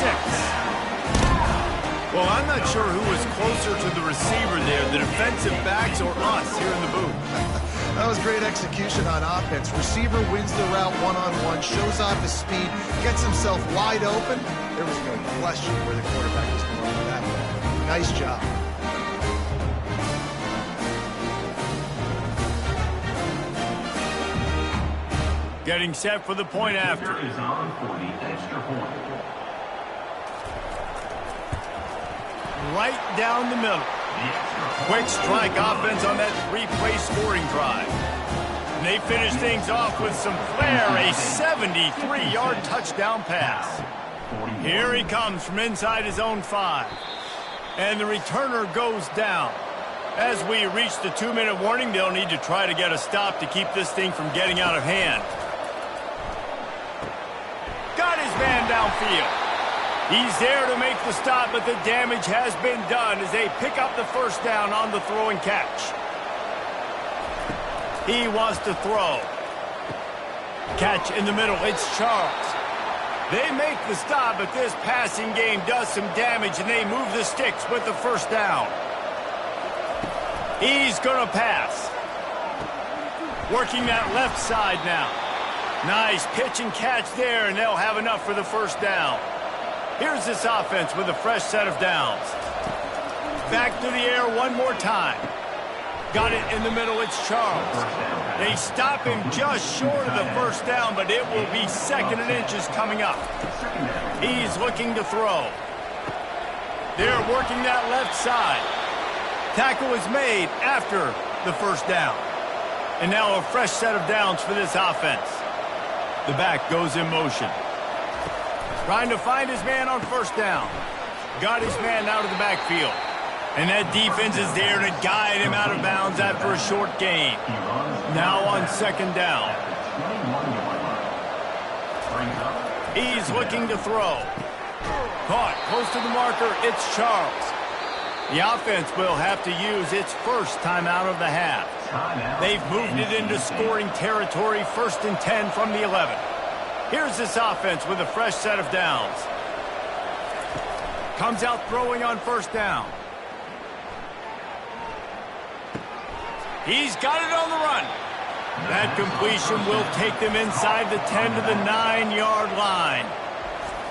Well, I'm not sure who was closer to the receiver there, the defensive backs or us here in the booth. That was great execution on offense. Receiver wins the route one-on-one, shows off his speed, gets himself wide open. There was no question where the quarterback was going with that ball. Nice job. Getting set for the point after. Is on for the extra point. Right down the middle. Quick strike offense on that 3-play scoring drive. And they finish things off with some flair, a 73-yard touchdown pass. Here he comes from inside his own 5. And the returner goes down. As we reach the 2-minute warning, they'll need to try to get a stop to keep this thing from getting out of hand. Got his man downfield. He's there to make the stop, but the damage has been done as they pick up the first down on the throw and catch. He wants to throw. Catch in the middle. It's Charles. They make the stop, but this passing game does some damage, and they move the sticks with the first down. He's going to pass. Working that left side now. Nice pitch and catch there, and they'll have enough for the first down. Here's this offense with a fresh set of downs. Back to the air one more time. Got it in the middle. It's Charles. They stop him just short of the first down, but it will be 2nd and inches coming up. He's looking to throw. They're working that left side. Tackle is made after the first down. And now a fresh set of downs for this offense. The back goes in motion. Trying to find his man on first down. Got his man out of the backfield. And that defense is there to guide him out of bounds after a short gain. Now on 2nd down. He's looking to throw. Caught close to the marker. It's Charles. The offense will have to use its first timeout of the half. They've moved it into scoring territory, 1st and 10 from the 11. Here's this offense with a fresh set of downs. Comes out throwing on first down. He's got it on the run. That completion will take them inside the 10 to the 9-yard line.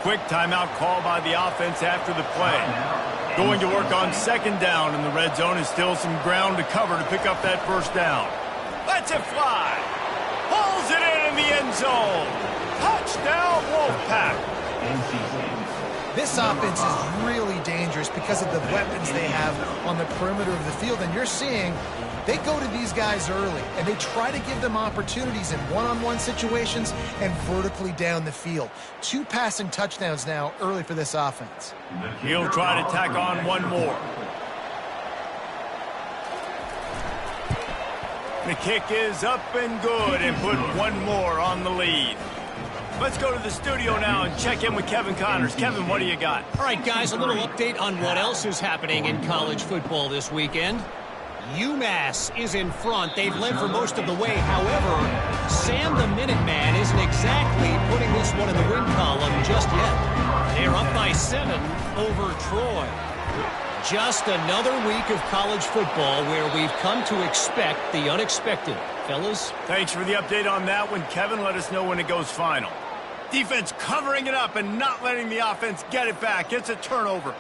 Quick timeout call by the offense after the play. Going to work on 2nd down, and the red zone is still some ground to cover to pick up that first down. Lets it fly. Pulls it in the end zone. Touchdown, Wolfpack. This offense is really dangerous because of the weapons they have on the perimeter of the field. And you're seeing they go to these guys early, and they try to give them opportunities in one-on-one situations and vertically down the field. 2 passing touchdowns now early for this offense. He'll try to tack on one more. The kick is up and good and put one more on the lead. Let's go to the studio now and check in with Kevin Connors. Kevin, what do you got? All right, guys, a little update on what else is happening in college football this weekend. UMass is in front. They've led for most of the way. However, Sam the Minuteman isn't exactly putting this one in the win column just yet. They're up by 7 over Troy. Just another week of college football where we've come to expect the unexpected. Fellas? Thanks for the update on that one, Kevin. Let us know when it goes final. Defense covering it up and not letting the offense get it back. It's a turnover.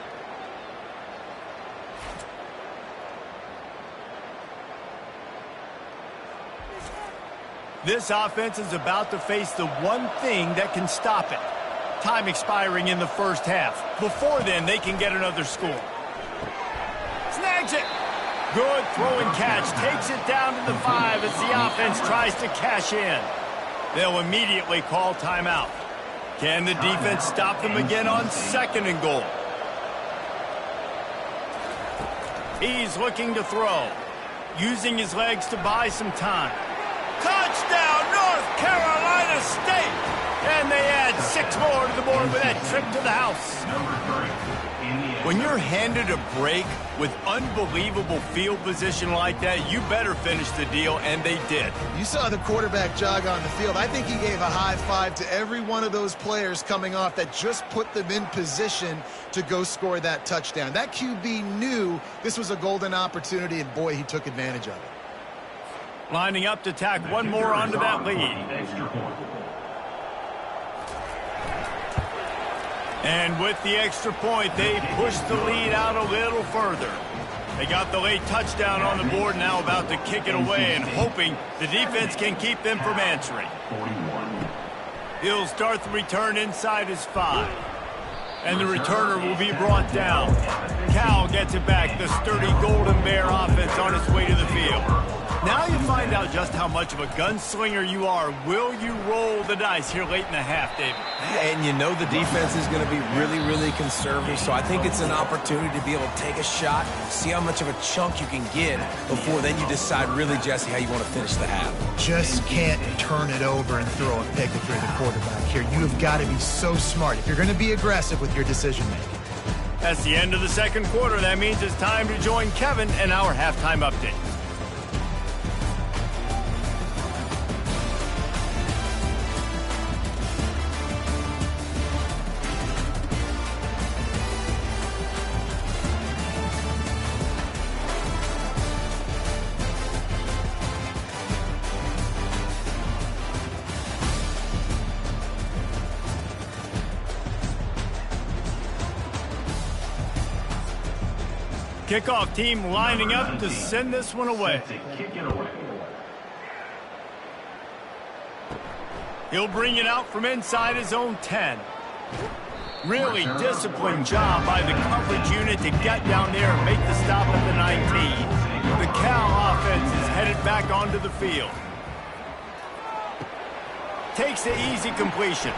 This offense is about to face the one thing that can stop it. Time expiring in the first half. Before then, they can get another score. Snags it. Good throw and catch. Takes it down to the 5 as the offense tries to cash in. They'll immediately call timeout. Can the defense stop them again on 2nd and goal? He's looking to throw. Using his legs to buy some time. Touchdown, North Carolina State! And they add 6 more to the board with that trip to the house. When you're handed a break with unbelievable field position like that, you better finish the deal, and they did. You saw the quarterback jog on the field. I think he gave a high five to every one of those players coming off that just put them in position to go score that touchdown. That QB knew this was a golden opportunity, and boy, he took advantage of it. Lining up to tack one more onto that lead. And with the extra point, they push the lead out a little further. They got the late touchdown on the board, now about to kick it away and hoping the defense can keep them from answering. He'll start the return inside his 5. And the returner will be brought down. Cal gets it back, the sturdy Golden Bear offense on its way to the field. Now you find out just how much of a gunslinger you are. Will you roll the dice here late in the half, David? And you know the defense is going to be really, really conservative, so I think it's an opportunity to be able to take a shot, see how much of a chunk you can get before then you decide really, Jesse, how you want to finish the half. Just can't turn it over and throw a pick if you're the quarterback here. You have got to be so smart if you're going to be aggressive with your decision-making. That's the end of the second quarter. That means it's time to join Kevin in our halftime update. Kickoff team lining up to send this one away. He'll bring it out from inside his own 10. Really disciplined job by the coverage unit to get down there and make the stop at the 19. The Cal offense is headed back onto the field. Takes the easy completion.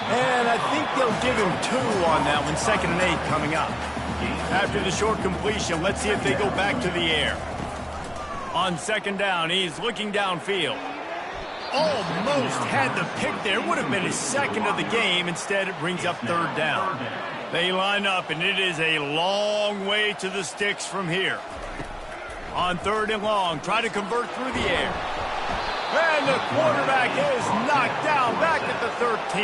And I think they'll give him 2 on that one, 2nd and 8 coming up. After the short completion, let's see if they go back to the air. On 2nd down, he's looking downfield. Almost had the pick there. Would have been his 2nd of the game. Instead, it brings up 3rd down. They line up, and it is a long way to the sticks from here. On 3rd and long, try to convert through the air. And the quarterback is knocked down back at the 13.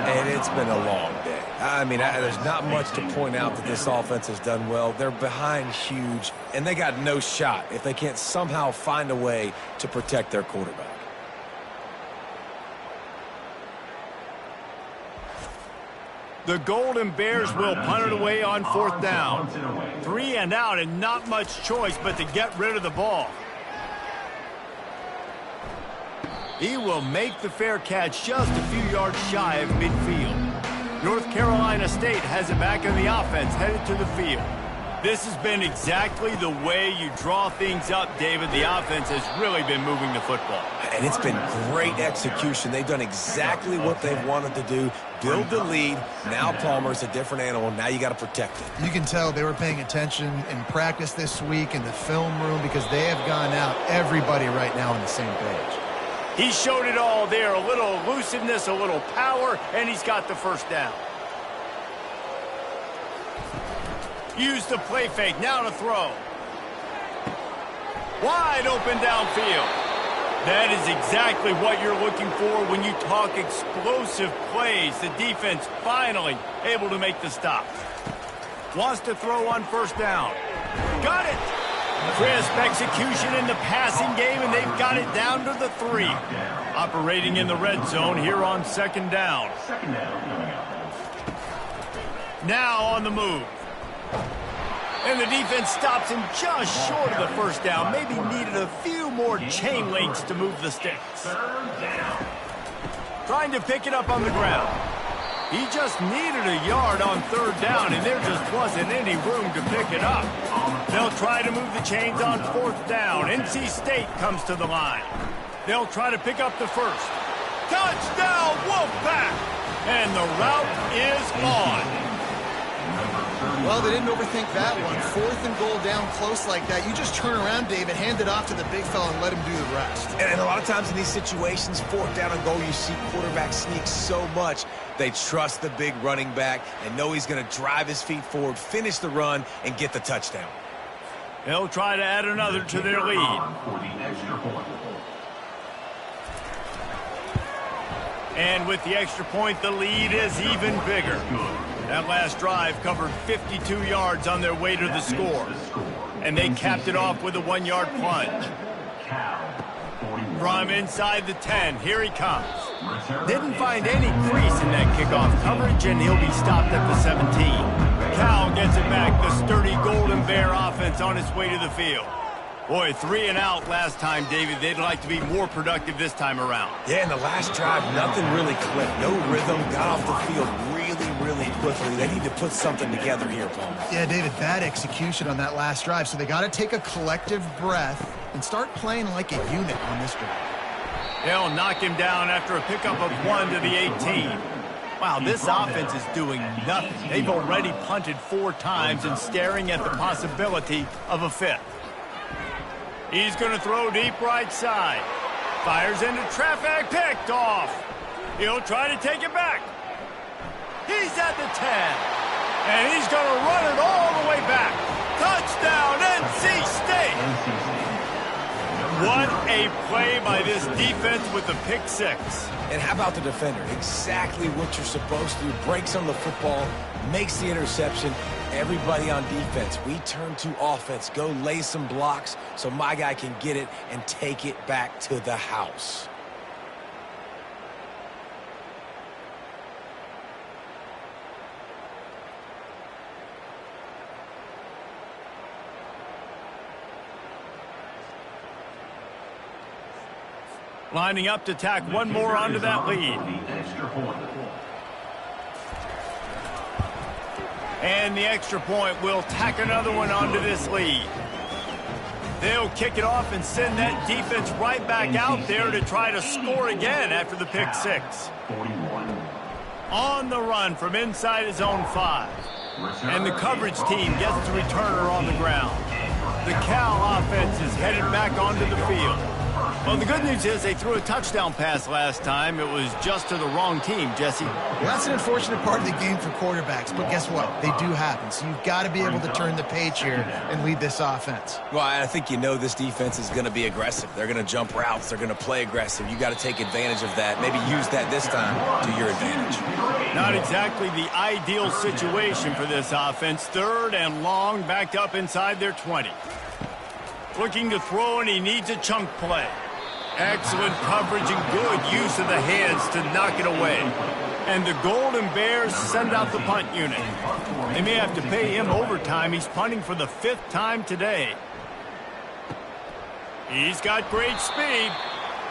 And it's been a long day. I mean, there's not much to point out that this offense has done well. They're behind huge, and they got no shot if they can't somehow find a way to protect their quarterback. The Golden Bears will punt it away on 4th down. 3 and out, and not much choice but to get rid of the ball. He will make the fair catch just a few yards shy of midfield. North Carolina State has it back in the offense, headed to the field. This has been exactly the way you draw things up, David. The offense has really been moving the football. And it's been great execution. They've done exactly what they've wanted to do. Build the lead. Now Palmer's a different animal. Now you got to protect it. You can tell they were paying attention in practice this week in the film room because they have gone out, everybody right now on the same page. He showed it all there, a little elusiveness, a little power, and he's got the 1st down. Use the play fake, now to throw. Wide open downfield. That is exactly what you're looking for when you talk explosive plays. The defense finally able to make the stop. Wants to throw on 1st down. Got it! Crisp execution in the passing game, and they've got it down to the 3. Operating in the red zone here on 2nd down. Now on the move. And the defense stops him just short of the 1st down. Maybe needed a few more chain links to move the sticks. Trying to pick it up on the ground. He just needed a yard on 3rd down, and there just wasn't any room to pick it up. They'll try to move the chains on 4th down. NC State comes to the line. They'll try to pick up the 1st. Touchdown, Wolfpack! And the route is on. Well, they didn't overthink that one. 4th and goal down close like that. You just turn around, David, hand it off to the big fella and let him do the rest. And a lot of times in these situations, 4th down and goal, you see quarterbacks sneak so much. They trust the big running back and know he's going to drive his feet forward, finish the run, and get the touchdown. They'll try to add another to their lead. And with the extra point, the lead is even bigger. That last drive covered 52 yards on their way to the score. And they capped it off with a 1-yard plunge. From inside the 10, here he comes. Didn't find any crease in that kickoff coverage, and he'll be stopped at the 17. Cal gets it back, the sturdy Golden Bear offense on its way to the field. Boy, 3 and out last time, David. They'd like to be more productive this time around. Yeah, in the last drive, nothing really clicked. No rhythm, got off the field really quickly. They need to put something together here, Paul. Yeah, David, bad execution on that last drive, so they got to take a collective breath and start playing like a unit on this drive. They'll knock him down after a pickup of 1 to the 18. Wow, this offense is doing nothing. They've already punted 4 times and staring at the possibility of a 5th. He's going to throw deep right side. Fires into traffic, picked off. He'll try to take it back. He's at the 10. And he's going to run it all the way back. Touchdown, NC State. What a play by this defense with the pick 6. And how about the defender? Exactly what you're supposed to do. Breaks on the football, makes the interception. Everybody on defense, we turn to offense. Go lay some blocks so my guy can get it and take it back to the house. Lining up to tack one more onto that lead. And the extra point will tack another one onto this lead. They'll kick it off and send that defense right back out there to try to score again after the pick 6. On the run from inside his own 5. And the coverage team gets the returner on the ground. The Cal offense is headed back onto the field. Well, the good news is they threw a touchdown pass last time. It was just to the wrong team, Jesse. Well, that's an unfortunate part of the game for quarterbacks, but guess what? They do happen, so you've got to be able to turn the page here and lead this offense. Well, I think you know this defense is going to be aggressive. They're going to jump routes. They're going to play aggressive. You got to take advantage of that. Maybe use that this time to your advantage. Not exactly the ideal situation for this offense. 3rd and long, backed up inside their 20. Looking to throw, and he needs a chunk play. Excellent coverage and good use of the hands to knock it away. And the Golden Bears send out the punt unit. They may have to pay him overtime. He's punting for the 5th time today. He's got great speed.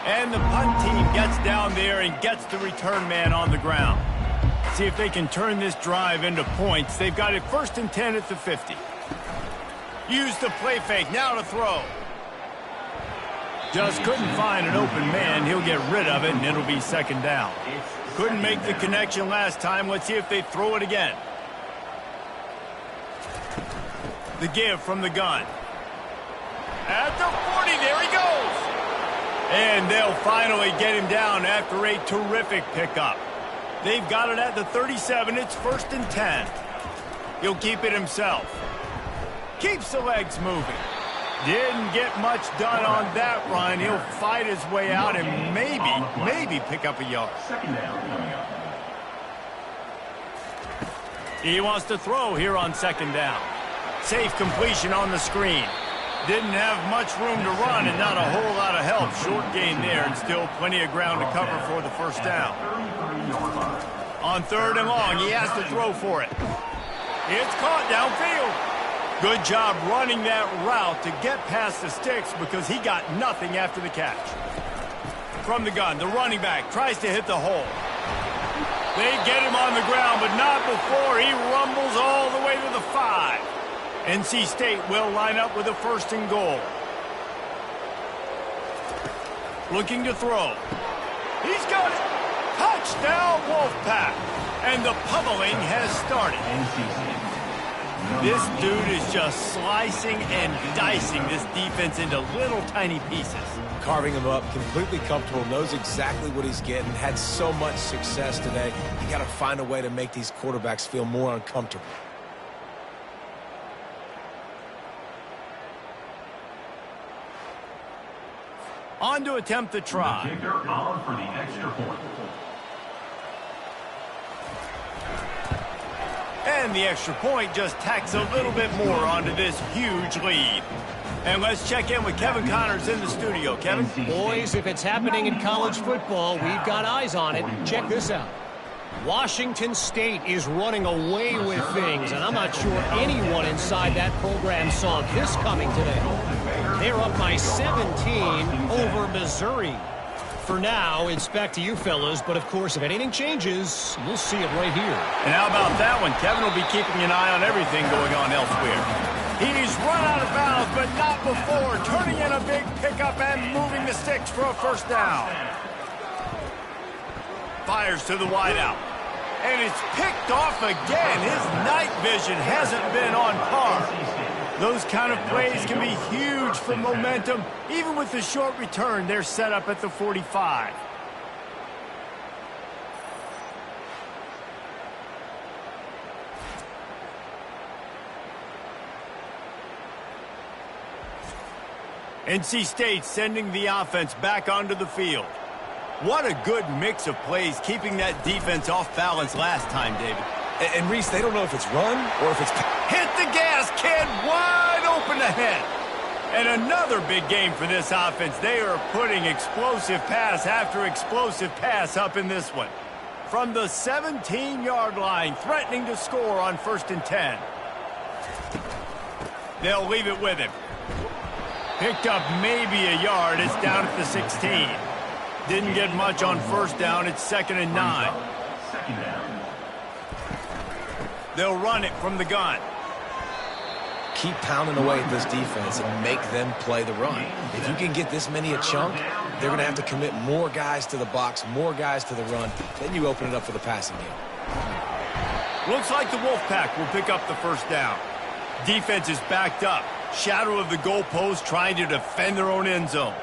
And the punt team gets down there and gets the return man on the ground. See if they can turn this drive into points. They've got it 1st and 10 at the 50. Use the play fake. Now to throw. Just couldn't find an open man. He'll get rid of it, and it'll be 2nd down. Couldn't make the connection last time. Let's see if they throw it again. The give from the gun. At the 40, there he goes. And they'll finally get him down after a terrific pickup. They've got it at the 37. It's 1st and 10. He'll keep it himself. Keeps the legs moving. Didn't get much done on that run. He'll fight his way out and maybe pick up a yard. He wants to throw here on 2nd down. Safe completion on the screen. Didn't have much room to run and not a whole lot of help. Short gain there and still plenty of ground to cover for the 1st down. On 3rd and long, he has to throw for it. It's caught downfield. Good job running that route to get past the sticks because he got nothing after the catch. From the gun, the running back tries to hit the hole. They get him on the ground, but not before he rumbles all the way to the 5. NC State will line up with a 1st and goal. Looking to throw. He's got it. Touchdown, Wolfpack. And the pummeling has started. This dude is just slicing and dicing this defense into little tiny pieces. Carving him up, completely comfortable, knows exactly what he's getting, had so much success today. You got to find a way to make these quarterbacks feel more uncomfortable. On to attempt the try. The kicker on for the extra point. And the extra point just tacks a little bit more onto this huge lead. And let's check in with Kevin Connors in the studio. Kevin? Boys, if it's happening in college football, we've got eyes on it. Check this out. Washington State is running away with things, and I'm not sure anyone inside that program saw this coming today. They're up by 17 over Missouri. For now, it's back to you fellas, but of course, if anything changes, we'll see it right here. And how about that one? Kevin will be keeping an eye on everything going on elsewhere. He's run out of bounds, but not before, turning in a big pickup and moving the sticks for a first down. Fires to the wideout. And it's picked off again. His night vision hasn't been on par. Those kind of plays can be huge for momentum. Even with the short return, they're set up at the 45. NC State sending the offense back onto the field. What a good mix of plays, keeping that defense off balance last time, David. And Reese, they don't know if it's run or if it's... Hit the gas, kid! Wide open ahead. And another big game for this offense. They are putting explosive pass after explosive pass up in this one. From the 17-yard line, threatening to score on 1st and 10. They'll leave it with him. Picked up maybe a yard. It's down at the 16. Didn't get much on 1st down. It's 2nd and 9. Second down. They'll run it from the gun. Keep pounding away at this defense and make them play the run. If you can get this many a chunk, they're going to have to commit more guys to the box, more guys to the run. Then you open it up for the passing game. Looks like the Wolfpack will pick up the 1st down. Defense is backed up. Shadow of the goalpost, trying to defend their own end zone.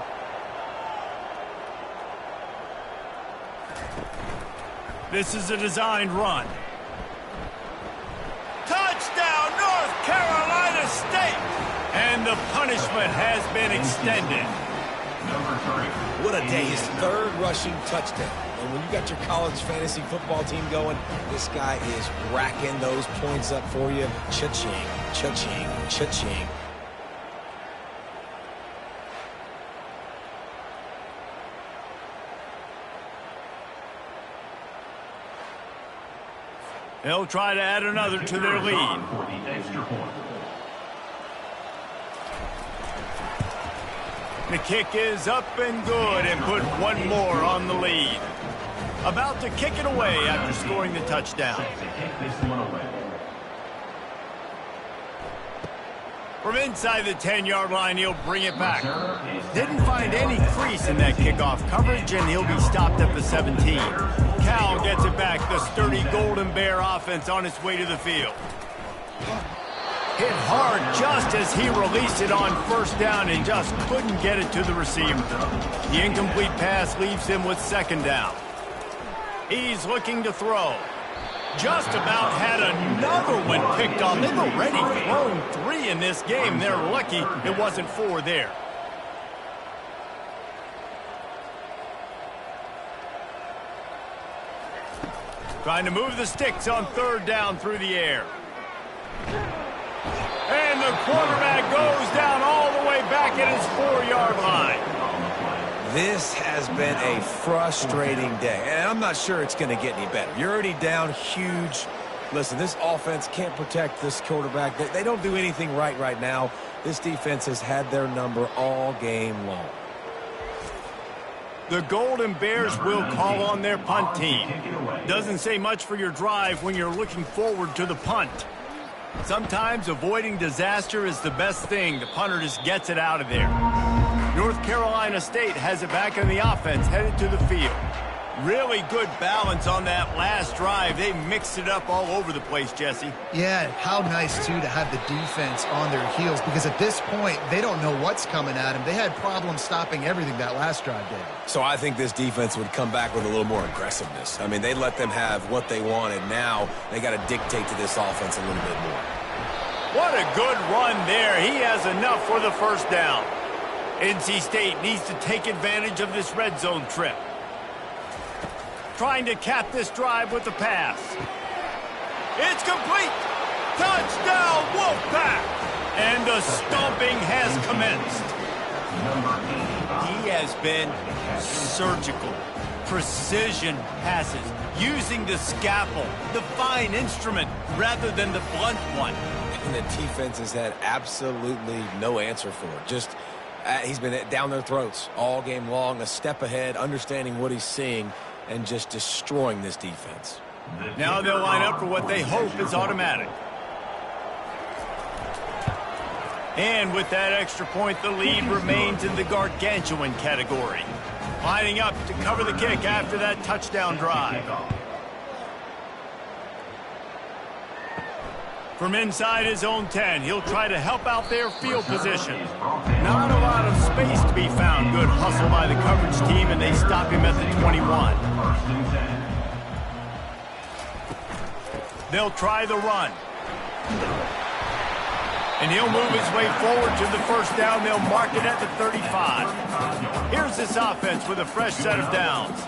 This is a designed run. Touchdown, North Carolina State! And the punishment has been extended. What a day. His 3rd rushing touchdown. And when you got your college fantasy football team going, this guy is racking those points up for you. Cha-ching, cha-ching, cha-ching. They'll try to add another to their lead. For the extra point. The kick is up and good and put one more on the lead. About to kick it away after scoring the touchdown. To kick this one away. From inside the 10-yard line, he'll bring it back. Didn't find any crease in that kickoff coverage, and he'll be stopped at the 17. Cal gets it back, the sturdy Golden Bear offense on its way to the field. Hit hard just as he released it on 1st down and just couldn't get it to the receiver. The incomplete pass leaves him with 2nd down. He's looking to throw. Just about had another one picked off. They've already thrown 3 in this game. They're lucky it wasn't 4 there. Trying to move the sticks on 3rd down through the air. And the quarterback goes down all the way back at his 4-yard line. This has been a frustrating day, and I'm not sure it's going to get any better. You're already down huge. Listen, this offense can't protect this quarterback. They don't do anything right now. This defense has had their number all game long. The Golden Bears will call on their punt team. Doesn't say much for your drive when you're looking forward to the punt. Sometimes avoiding disaster is the best thing. The punter just gets it out of there. North Carolina State has it back in the offense, headed to the field. Really good balance on that last drive. They mixed it up all over the place, Jesse. Yeah, how nice, too, to have the defense on their heels, because at this point, they don't know what's coming at them. They had problems stopping everything that last drive did. So I think this defense would come back with a little more aggressiveness. I mean, they let them have what they wanted. Now they got to dictate to this offense a little bit more. What a good run there. He has enough for the first down. NC State needs to take advantage of this red zone trip. Trying to cap this drive with the pass. It's complete. Touchdown, Wolfpack. And the stomping has commenced. He has been surgical. Precision passes. Using the scalpel, the fine instrument, rather than the blunt one. And the defense has had absolutely no answer for it. Just, he's been down their throats all game long, a step ahead, understanding what he's seeing, and just destroying this defense. Now they'll line up for what they hope is automatic. And with that extra point, the lead remains in the gargantuan category. Lining up to cover the kick after that touchdown drive. From inside his own 10, he'll try to help out their field position. Not a lot of space to be found. Good hustle by the coverage team, and they stop him at the 21. They'll try the run. And he'll move his way forward to the first down. They'll mark it at the 35. Here's this offense with a fresh set of downs.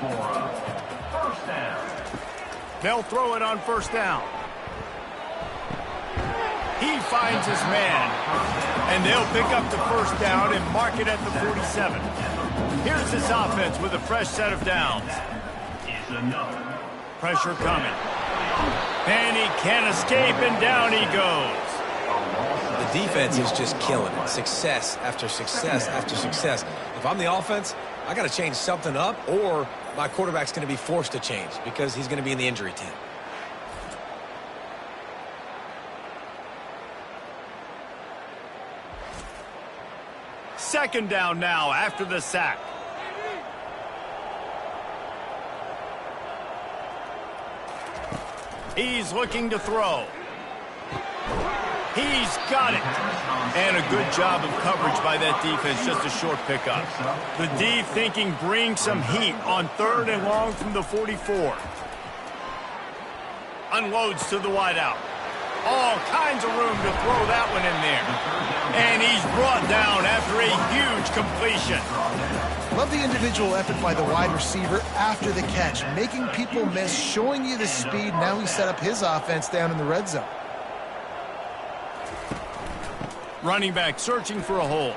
They'll throw it on first down. He finds his man, and they'll pick up the first down and mark it at the 47. Here's this offense with a fresh set of downs. Pressure coming. And he can't escape, and down he goes. The defense is just killing it. Success after success after success. If I'm the offense, I got to change something up, or my quarterback's going to be forced to change because he's going to be in the injury tent. Second down now after the sack. He's looking to throw. He's got it. And a good job of coverage by that defense, just a short pickup. The D thinking bring some heat on 3rd and long from the 44. Unloads to the wideout. All kinds of room to throw that one in there. And he's brought down after a huge completion. Love the individual effort by the wide receiver after the catch, making people miss, showing you the speed. Now he set up his offense down in the red zone. Running back searching for a hole.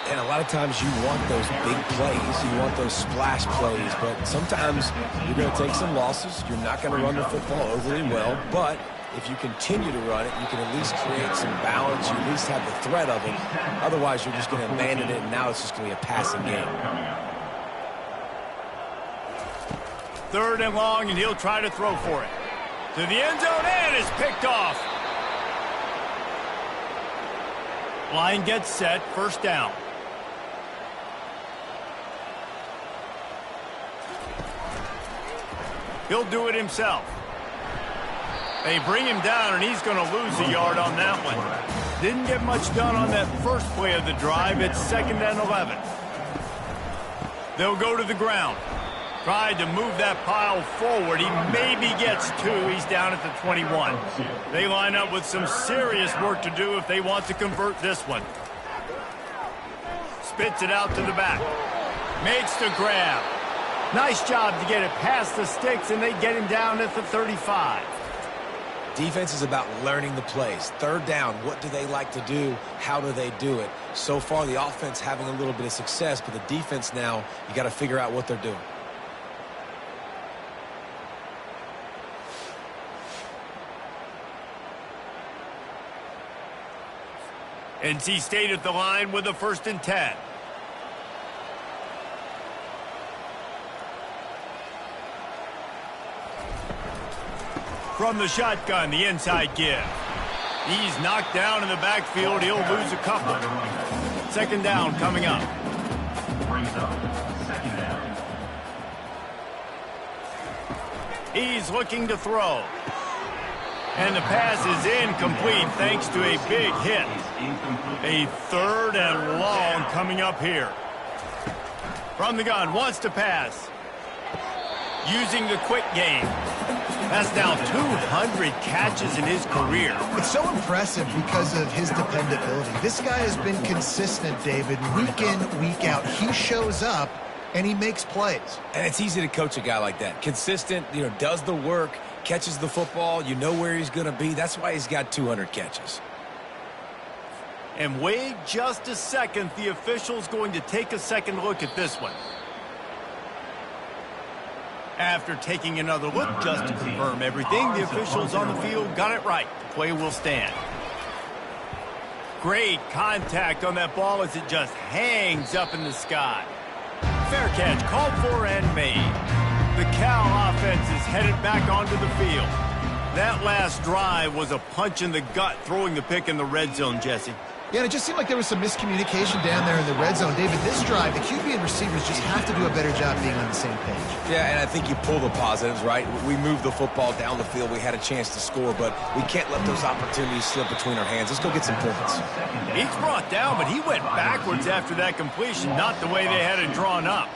And a lot of times you want those big plays, you want those splash plays, but sometimes you're going to take some losses. You're not going to run the football overly well, but if you continue to run it, you can at least create some balance. You at least have the threat of it. Otherwise, you're just going to abandon it, and now it's just going to be a passing game. 3rd and long, and he'll try to throw for it. To the end zone, and is picked off. Line gets set, first down. He'll do it himself. They bring him down, and he's going to lose a yard on that one. Didn't get much done on that first play of the drive. It's 2nd and 11. They'll go to the ground. Tried to move that pile forward. He maybe gets 2. He's down at the 21. They line up with some serious work to do if they want to convert this one. Spits it out to the back. Makes the grab. Nice job to get it past the sticks, and they get him down at the 35. Defense is about learning the plays. 3rd down, what do they like to do? How do they do it? So far, the offense having a little bit of success, but the defense now, you got to figure out what they're doing. NC State at the line with a 1st and 10. From the shotgun, the inside give. He's knocked down in the backfield. He'll lose a couple. 2nd down coming up. He's looking to throw. And the pass is incomplete thanks to a big hit. A 3rd and long coming up here. From the gun, wants to pass. Using the quick game. That's now 200 catches in his career. It's so impressive because of his dependability. This guy has been consistent, David, week in, week out. He shows up, and he makes plays. And it's easy to coach a guy like that. Consistent, does the work, catches the football, you know where he's going to be. That's why he's got 200 catches. And wait just a second. The official's going to take a second look at this one. After taking another look just to confirm everything, the officials on the field got it right. The play will stand. Great contact on that ball as it just hangs up in the sky. Fair catch called for and made. The Cal offense is headed back onto the field. That last drive was a punch in the gut, throwing the pick in the red zone, Jesse. Yeah, and it just seemed like there was some miscommunication down there in the red zone. David, this drive, the QB and receivers just have to do a better job being on the same page. Yeah, and I think you pull the positives, right? We moved the football down the field. We had a chance to score, but we can't let those opportunities slip between our hands. Let's go get some points. He's brought down, but he went backwards after that completion, not the way they had it drawn up.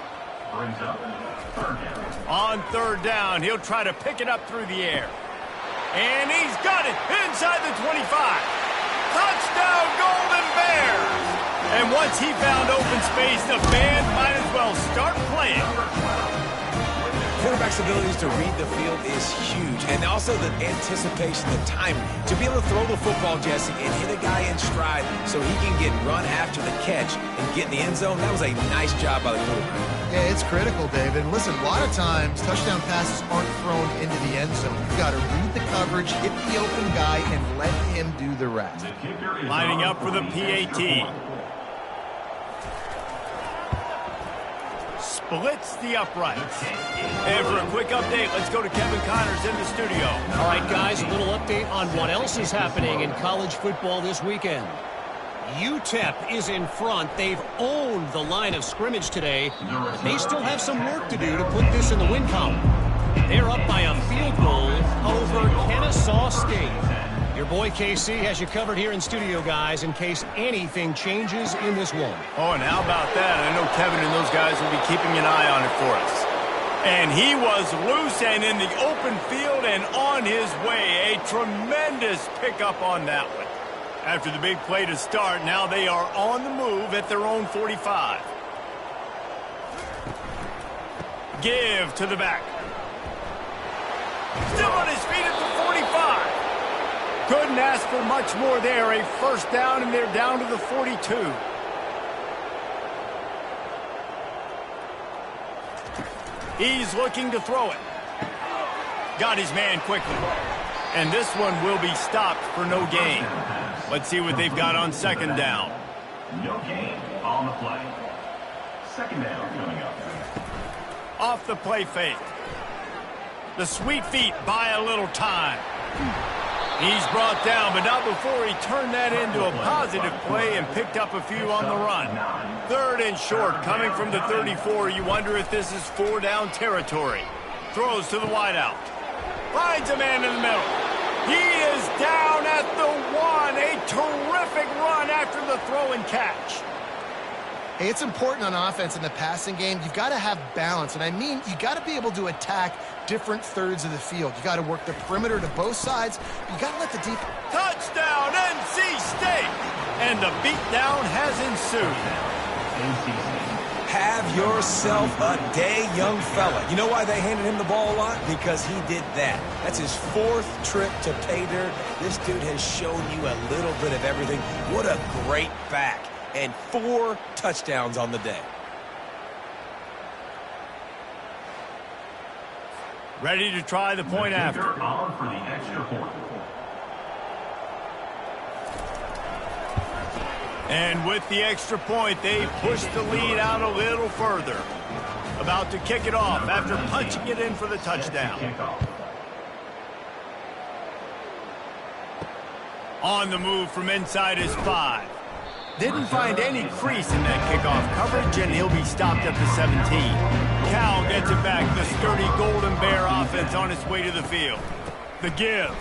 On 3rd down, he'll try to pick it up through the air. And he's got it inside the 25. Touchdown, Golden Bears! And once he found open space, the band might as well start playing. Quarterback's abilities to read the field is huge, and also the anticipation, the timing. To be able to throw the football, Jesse, and hit a guy in stride so he can get run after the catch and get in the end zone, that was a nice job by the quarterback. Yeah, it's critical, David. And listen, a lot of times, touchdown passes aren't thrown into the end zone. You've got to read the coverage, hit the open guy, and let him do the rest. Lining up for the PAT. Splits the uprights. And for a quick update, let's go to Kevin Connors in the studio. All right, guys, a little update on what else is happening in college football this weekend. UTEP is in front. They've owned the line of scrimmage today. They still have some work to do to put this in the win column. They're up by a field goal over Kennesaw State. Your boy KC has you covered here in studio, guys, in case anything changes in this one. Oh, and how about that? I know Kevin and those guys will be keeping an eye on it for us. And he was loose and in the open field and on his way. A tremendous pickup on that one. After the big play to start, now they are on the move at their own 45. Give to the back. Still on his feet at the 45. Couldn't ask for much more there. A 1st down, and they're down to the 42. He's looking to throw it. Got his man quickly. And this one will be stopped for no gain. Let's see what they've got on 2nd down. No gain on the play. 2nd down coming up. Off the play fake. The sweet feet buy a little time. He's brought down, but not before he turned that into a positive play and picked up a few on the run. 3rd and short, coming from the 34. You wonder if this is 4-down territory. Throws to the wideout. Finds a man in the middle. He is down at the 1. A terrific run after the throw and catch. Hey, it's important on offense in the passing game. You've got to have balance. And I mean, you got to be able to attack different thirds of the field. You got to work the perimeter to both sides. You got to let the deep... Touchdown, NC State! And the beatdown has ensued. Have yourself a day, young fella. You know why they handed him the ball a lot? Because he did that. That's his 4th trip to pay dirt. This dude has shown you a little bit of everything. What a great back. And 4 touchdowns on the day. Ready to try the point after. On for the extra point. And with the extra point, they push the lead out a little further. About to kick it off after punching it in for the touchdown. On the move from inside his 5. Didn't find any crease in that kickoff coverage, and he'll be stopped at the 17. Cal gets it back. The sturdy Golden Bear offense on its way to the field. The give.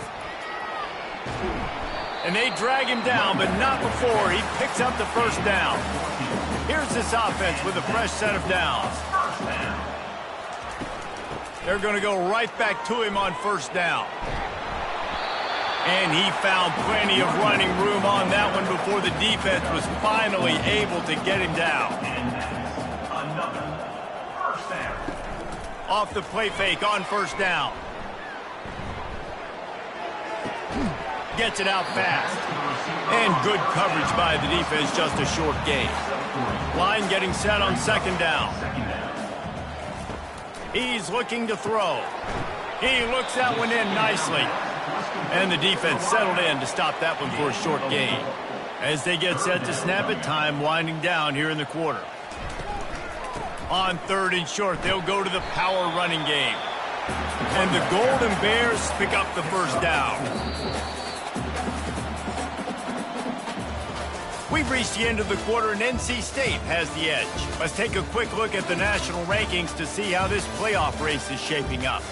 And they drag him down, but not before he picks up the first down. Here's this offense with a fresh set of downs. They're going to go right back to him on first down. And he found plenty of running room on that one before the defense was finally able to get him down. Off the play fake on first down. Gets it out fast. And good coverage by the defense, just a short gain. Line getting set on second down. He's looking to throw. He looks that one in nicely. And the defense settled in to stop that one for a short gain. As they get set to snap it, time winding down here in the quarter. On third and short, they'll go to the power running game. And the Golden Bears pick up the first down. We've reached the end of the quarter, and NC State has the edge. Let's take a quick look at the national rankings to see how this playoff race is shaping up.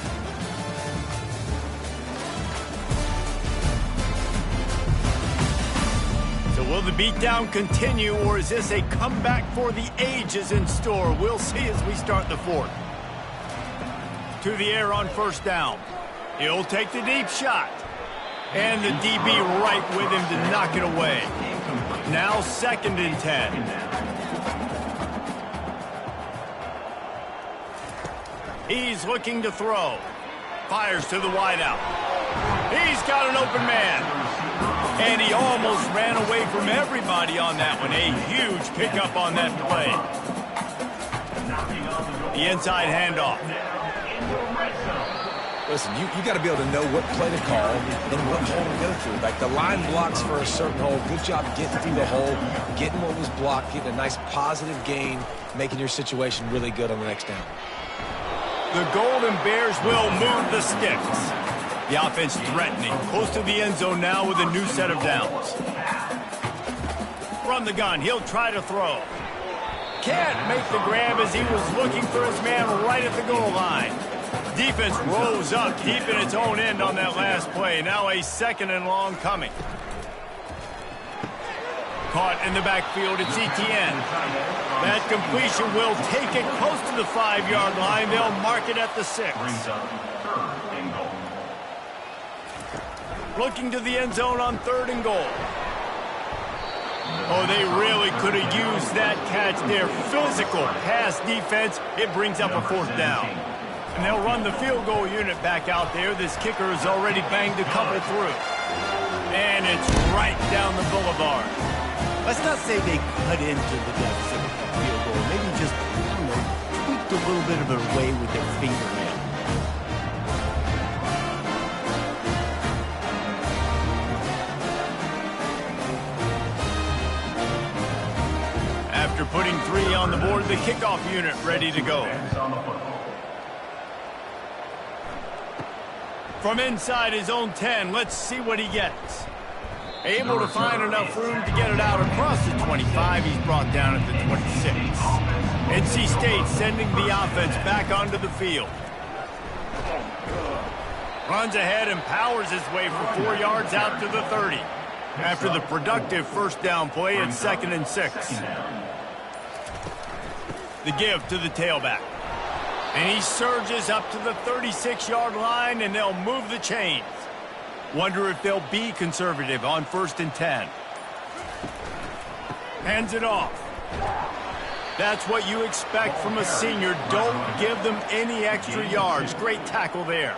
So will the beatdown continue, or is this a comeback for the ages in store? We'll see as we start the fourth. To the air on first down. He'll take the deep shot. And the DB right with him to knock it away. Now 2nd and 10. He's looking to throw. Fires to the wideout. He's got an open man. And he almost ran away from everybody on that one. A huge pickup on that play. The inside handoff. Listen, you got to be able to know what play to call and what hole to go through. Like the line blocks for a certain hole. Good job getting through the hole, getting what was blocked, getting a nice positive gain, making your situation really good on the next down. The Golden Bears will move the sticks. The offense threatening, close to the end zone now with a new set of downs. From the gun, he'll try to throw. Can't make the grab as he was looking for his man right at the goal line. Defense rose up deep in its own end on that last play. Now a 2nd and long coming. Caught in the backfield, it's Etienne. That completion will take it close to the 5-yard line. They'll mark it at the 6. Looking to the end zone on 3rd and goal. Oh, they really could have used that catch there. Physical pass defense. It brings up a 4th down. And they'll run the field goal unit back out there. This kicker has already banged a couple through. And it's right down the boulevard. Let's not say they cut into the deficit with the field goal. Maybe just, I don't know, tweaked a little bit of their way with their fingernail. After putting 3 on the board, the kickoff unit ready to go. From inside his own 10, let's see what he gets. Able to find enough room to get it out across the 25. He's brought down at the 26. NC State sending the offense back onto the field. Runs ahead and powers his way for 4 yards out to the 30. After the productive first down play, it's 2nd and 6. The give to the tailback. And he surges up to the 36-yard line, and they'll move the chains. Wonder if they'll be conservative on 1st and 10. Hands it off. That's what you expect from a senior. Don't give them any extra yards. Great tackle there.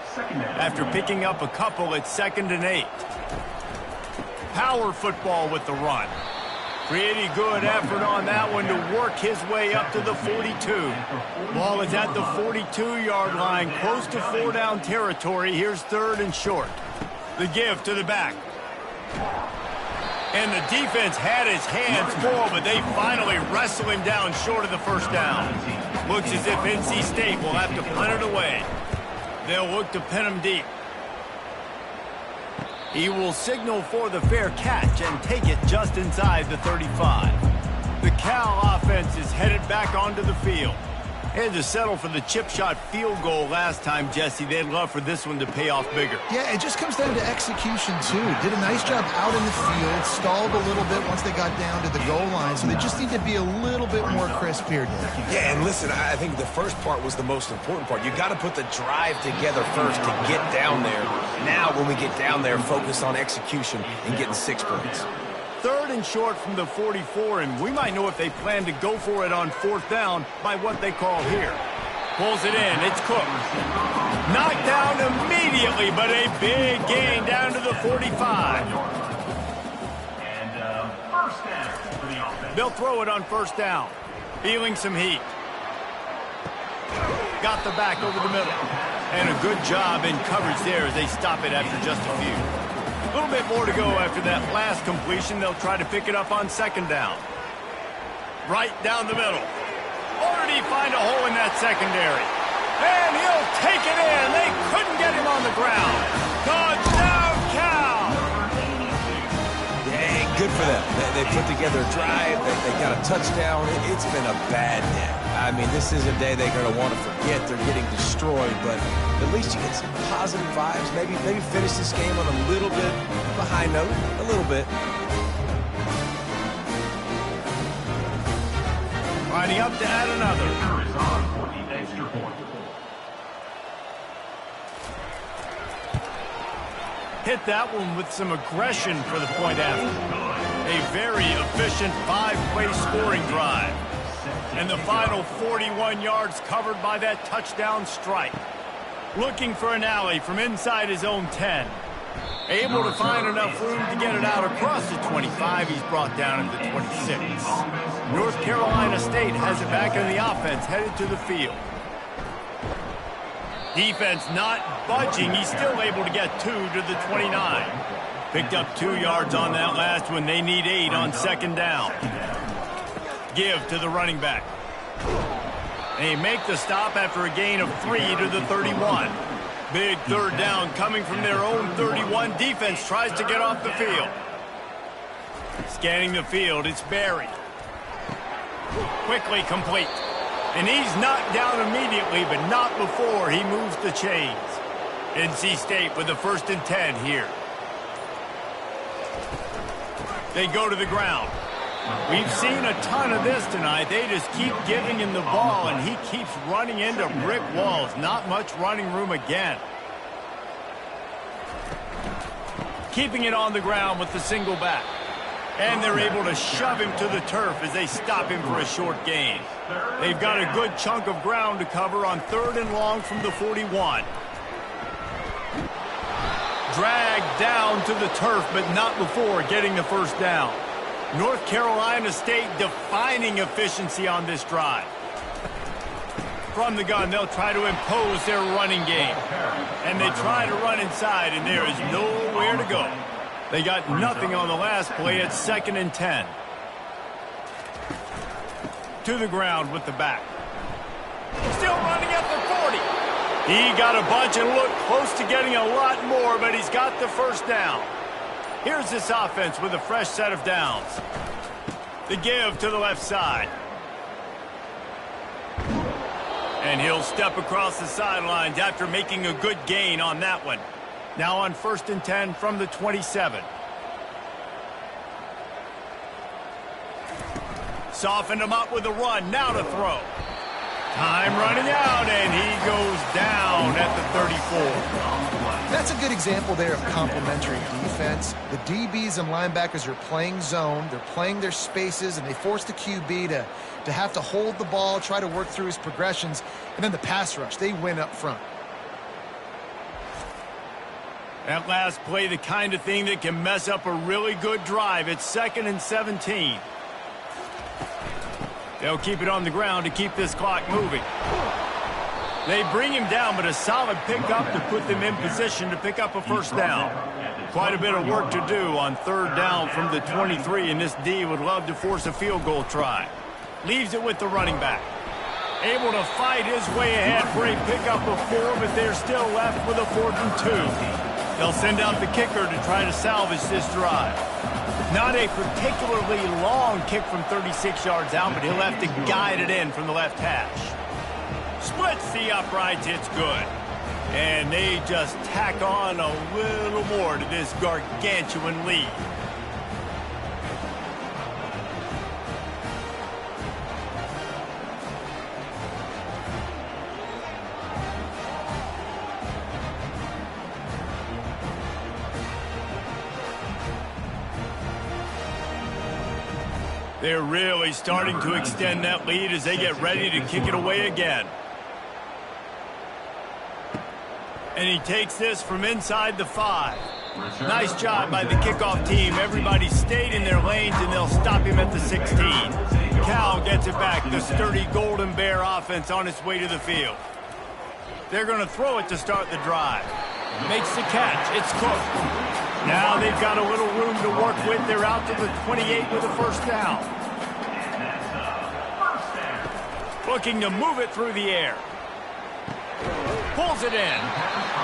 After picking up a couple, it's 2nd and 8. Power football with the run. Pretty good effort on that one to work his way up to the 42. Ball is at the 42-yard line, close to 4-down territory. Here's 3rd and short. The give to the back. And the defense had his hands full, but they finally wrestle him down short of the first down. Looks as if NC State will have to punt it away. They'll look to pin him deep. He will signal for the fair catch and take it just inside the 35. The Cal offense is headed back onto the field. Had to settle for the chip shot field goal last time, Jesse. They'd love for this one to pay off bigger. Yeah, it just comes down to execution, too. Did a nice job out in the field, stalled a little bit once they got down to the goal line, so they just need to be a little bit more crisp here, Dave. Yeah, and listen, I think the first part was the most important part. You got to put the drive together first to get down there. Now, when we get down there, focus on execution and getting 6 points. 3rd and short from the 44, and we might know if they plan to go for it on 4th down by what they call here. Pulls it in. It's Cook. Knocked down immediately, but a big gain down to the 45. And first down for the offense. They'll throw it on 1st down. Feeling some heat. Got the back over the middle. And a good job in coverage there as they stop it after just a few. A little bit more to go after that last completion. They'll try to pick it up on 2nd down. Right down the middle. Already find a hole in that secondary. And he'll take it in. They couldn't get him on the ground. Touchdown, Cal! Dang, good for them. They put together a drive. They got a touchdown. It's been a bad day. I mean, this is a day they're going to want to forget. They're getting destroyed, but at least you get some positive vibes. Maybe finish this game on a little bit of a high note, a little bit. Lining up to add another. Is on for the extra point. Hit that one with some aggression for the point after. A very efficient 5-play scoring drive. And the final 41 yards covered by that touchdown strike. Looking for an alley from inside his own 10. Able to find enough room to get it out across the 25. He's brought down at the 26. North Carolina State has it back in the offense, headed to the field. Defense not budging. He's still able to get 2 to the 29. Picked up 2 yards on that last one. They need 8 on 2nd down. Give to the running back. They make the stop after a gain of 3 to the 31. Big 3rd down coming from their own 31. Defense tries to get off the field. Scanning the field, it's Barry. Quickly complete. And he's knocked down immediately, but not before he moves the chains. NC State with the 1st and 10 here. They go to the ground. We've seen a ton of this tonight. They just keep giving him the ball, and he keeps running into brick walls. Not much running room again. Keeping it on the ground with the single back. And they're able to shove him to the turf as they stop him for a short gain. They've got a good chunk of ground to cover on 3rd and long from the 41. Dragged down to the turf, but not before getting the 1st down. North Carolina State defining efficiency on this drive. From the gun, they'll try to impose their running game. And they try to run inside, and there is nowhere to go. They got nothing on the last play at 2nd and 10. To the ground with the back. Still running at the 40. He got a bunch and looked close to getting a lot more, but he's got the 1st down. Here's this offense with a fresh set of downs. The give to the left side. And he'll step across the sidelines after making a good gain on that one. Now on 1st and 10 from the 27. Softened him up with a run. Now to throw. Time running out, and he goes down at the 34. That's a good example there of complementary defense. The DBs and linebackers are playing zone. They're playing their spaces, and they force the QB to have to hold the ball, try to work through his progressions, and then the pass rush. They win up front. That last play, the kind of thing that can mess up a really good drive. It's 2nd and 17. They'll keep it on the ground to keep this clock moving. They bring him down, but a solid pickup to put them in position to pick up a 1st down. Quite a bit of work to do on 3rd down from the 23, and this D would love to force a field goal try. Leaves it with the running back. Able to fight his way ahead for a pickup of 4, but they're still left with a 4th and 2. They'll send out the kicker to try to salvage this drive. Not a particularly long kick from 36 yards out, but he'll have to guide it in from the left hash. Splits the uprights, it's good. And they just tack on a little more to this gargantuan lead. They're really starting to extend that lead as they get ready to kick it away again. And he takes this from inside the 5. Nice job by the kickoff team. Everybody stayed in their lanes, and they'll stop him at the 16. Cal gets it back. The sturdy Golden Bear offense on its way to the field. They're going to throw it to start the drive. Makes the catch. It's Cook. Now they've got a little room to work with. They're out to the 28 with a first down. Looking to move it through the air. Pulls it in.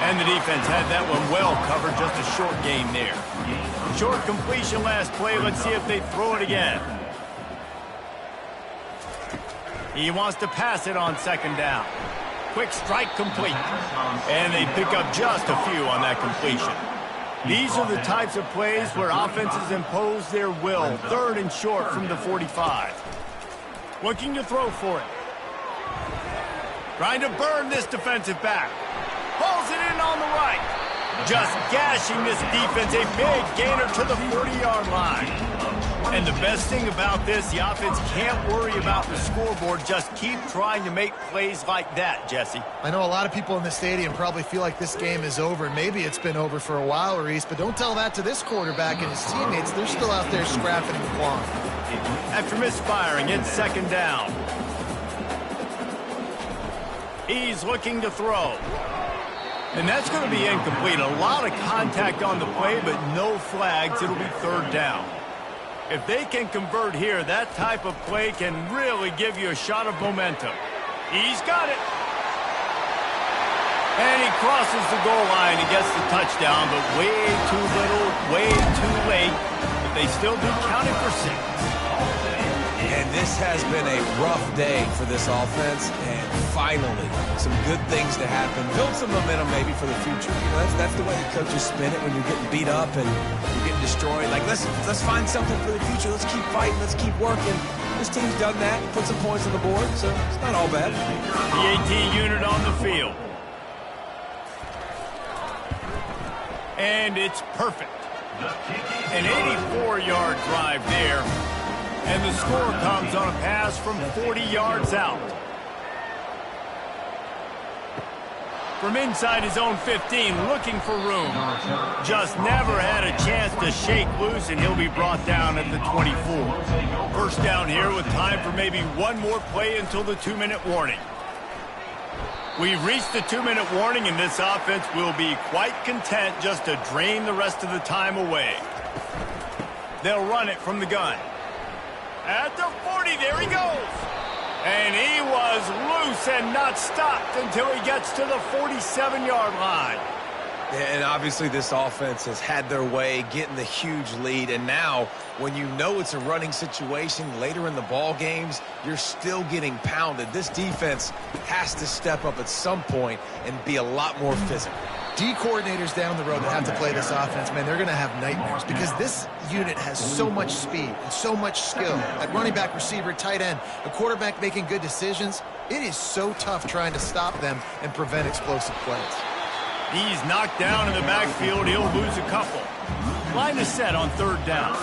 And the defense had that one well covered. Just a short gain there. Short completion last play. Let's see if they throw it again. He wants to pass it on second down. Quick strike complete. And they pick up just a few on that completion. These are the types of plays where offenses impose their will. Third and short from the 45. Looking to throw for it. Trying to burn this defensive back. Pulls it in on the right. Just gashing this defense. A big gainer to the 40-yard line. And the best thing about this, the offense can't worry about the scoreboard. Just keep trying to make plays like that, Jesse. I know a lot of people in the stadium probably feel like this game is over. Maybe it's been over for a while, Reese, but don't tell that to this quarterback and his teammates. They're still out there scrapping and clawing. After misfiring, it's second down. He's looking to throw. And that's going to be incomplete. A lot of contact on the play, but no flags. It'll be third down. If they can convert here, that type of play can really give you a shot of momentum. He's got it. And he crosses the goal line and gets the touchdown, but way too little, way too late. But they still do count it for 6. And this has been a rough day for this offense, and finally, some good things to happen. Build some momentum maybe for the future. You know, that's the way the coaches spin it when you're getting beat up and you're getting destroyed. Like, let's find something for the future. Let's keep fighting. Let's keep working. This team's done that, put some points on the board, so it's not all bad. The AT unit on the field. And it's perfect. An 84-yard drive there. And the score comes on a pass from 40 yards out. From inside his own 15, looking for room. Just never had a chance to shake loose, and he'll be brought down at the 24. First down here with time for maybe one more play until the 2-minute warning. We've reached the 2-minute warning, and this offense will be quite content just to drain the rest of the time away. They'll run it from the gun. At the 40, there he goes. And he was loose and not stopped until he gets to the 47-yard line. And obviously this offense has had their way, getting the huge lead. And now, when you know it's a running situation later in the ball games, you're still getting pounded. This defense has to step up at some point and be a lot more physical. D coordinators down the road that have to play this offense, man, they're going to have nightmares because this unit has so much speed and so much skill. At running back, receiver, tight end, a quarterback making good decisions, it is so tough trying to stop them and prevent explosive plays. He's knocked down in the backfield. He'll lose a couple. Line is set on third down.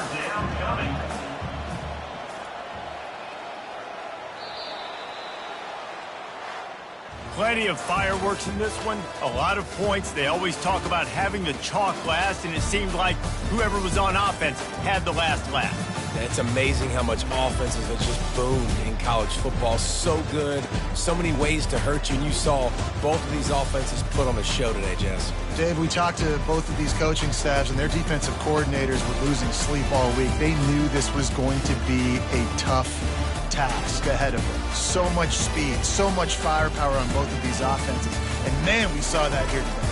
Plenty of fireworks in this one. A lot of points. They always talk about having the chalk last, and it seemed like whoever was on offense had the last laugh. It's amazing how much offenses have just boomed in college football. So good, so many ways to hurt you, and you saw both of these offenses put on a show today, Jess. Dave, we talked to both of these coaching staffs, and their defensive coordinators were losing sleep all week. They knew this was going to be a tough task ahead of them. So much speed, so much firepower on both of these offenses. And, man, we saw that here today.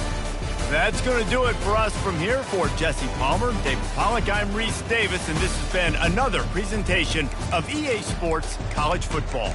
That's going to do it for us from here. For Jesse Palmer, David Pollack, I'm Reese Davis, and this has been another presentation of EA Sports College Football.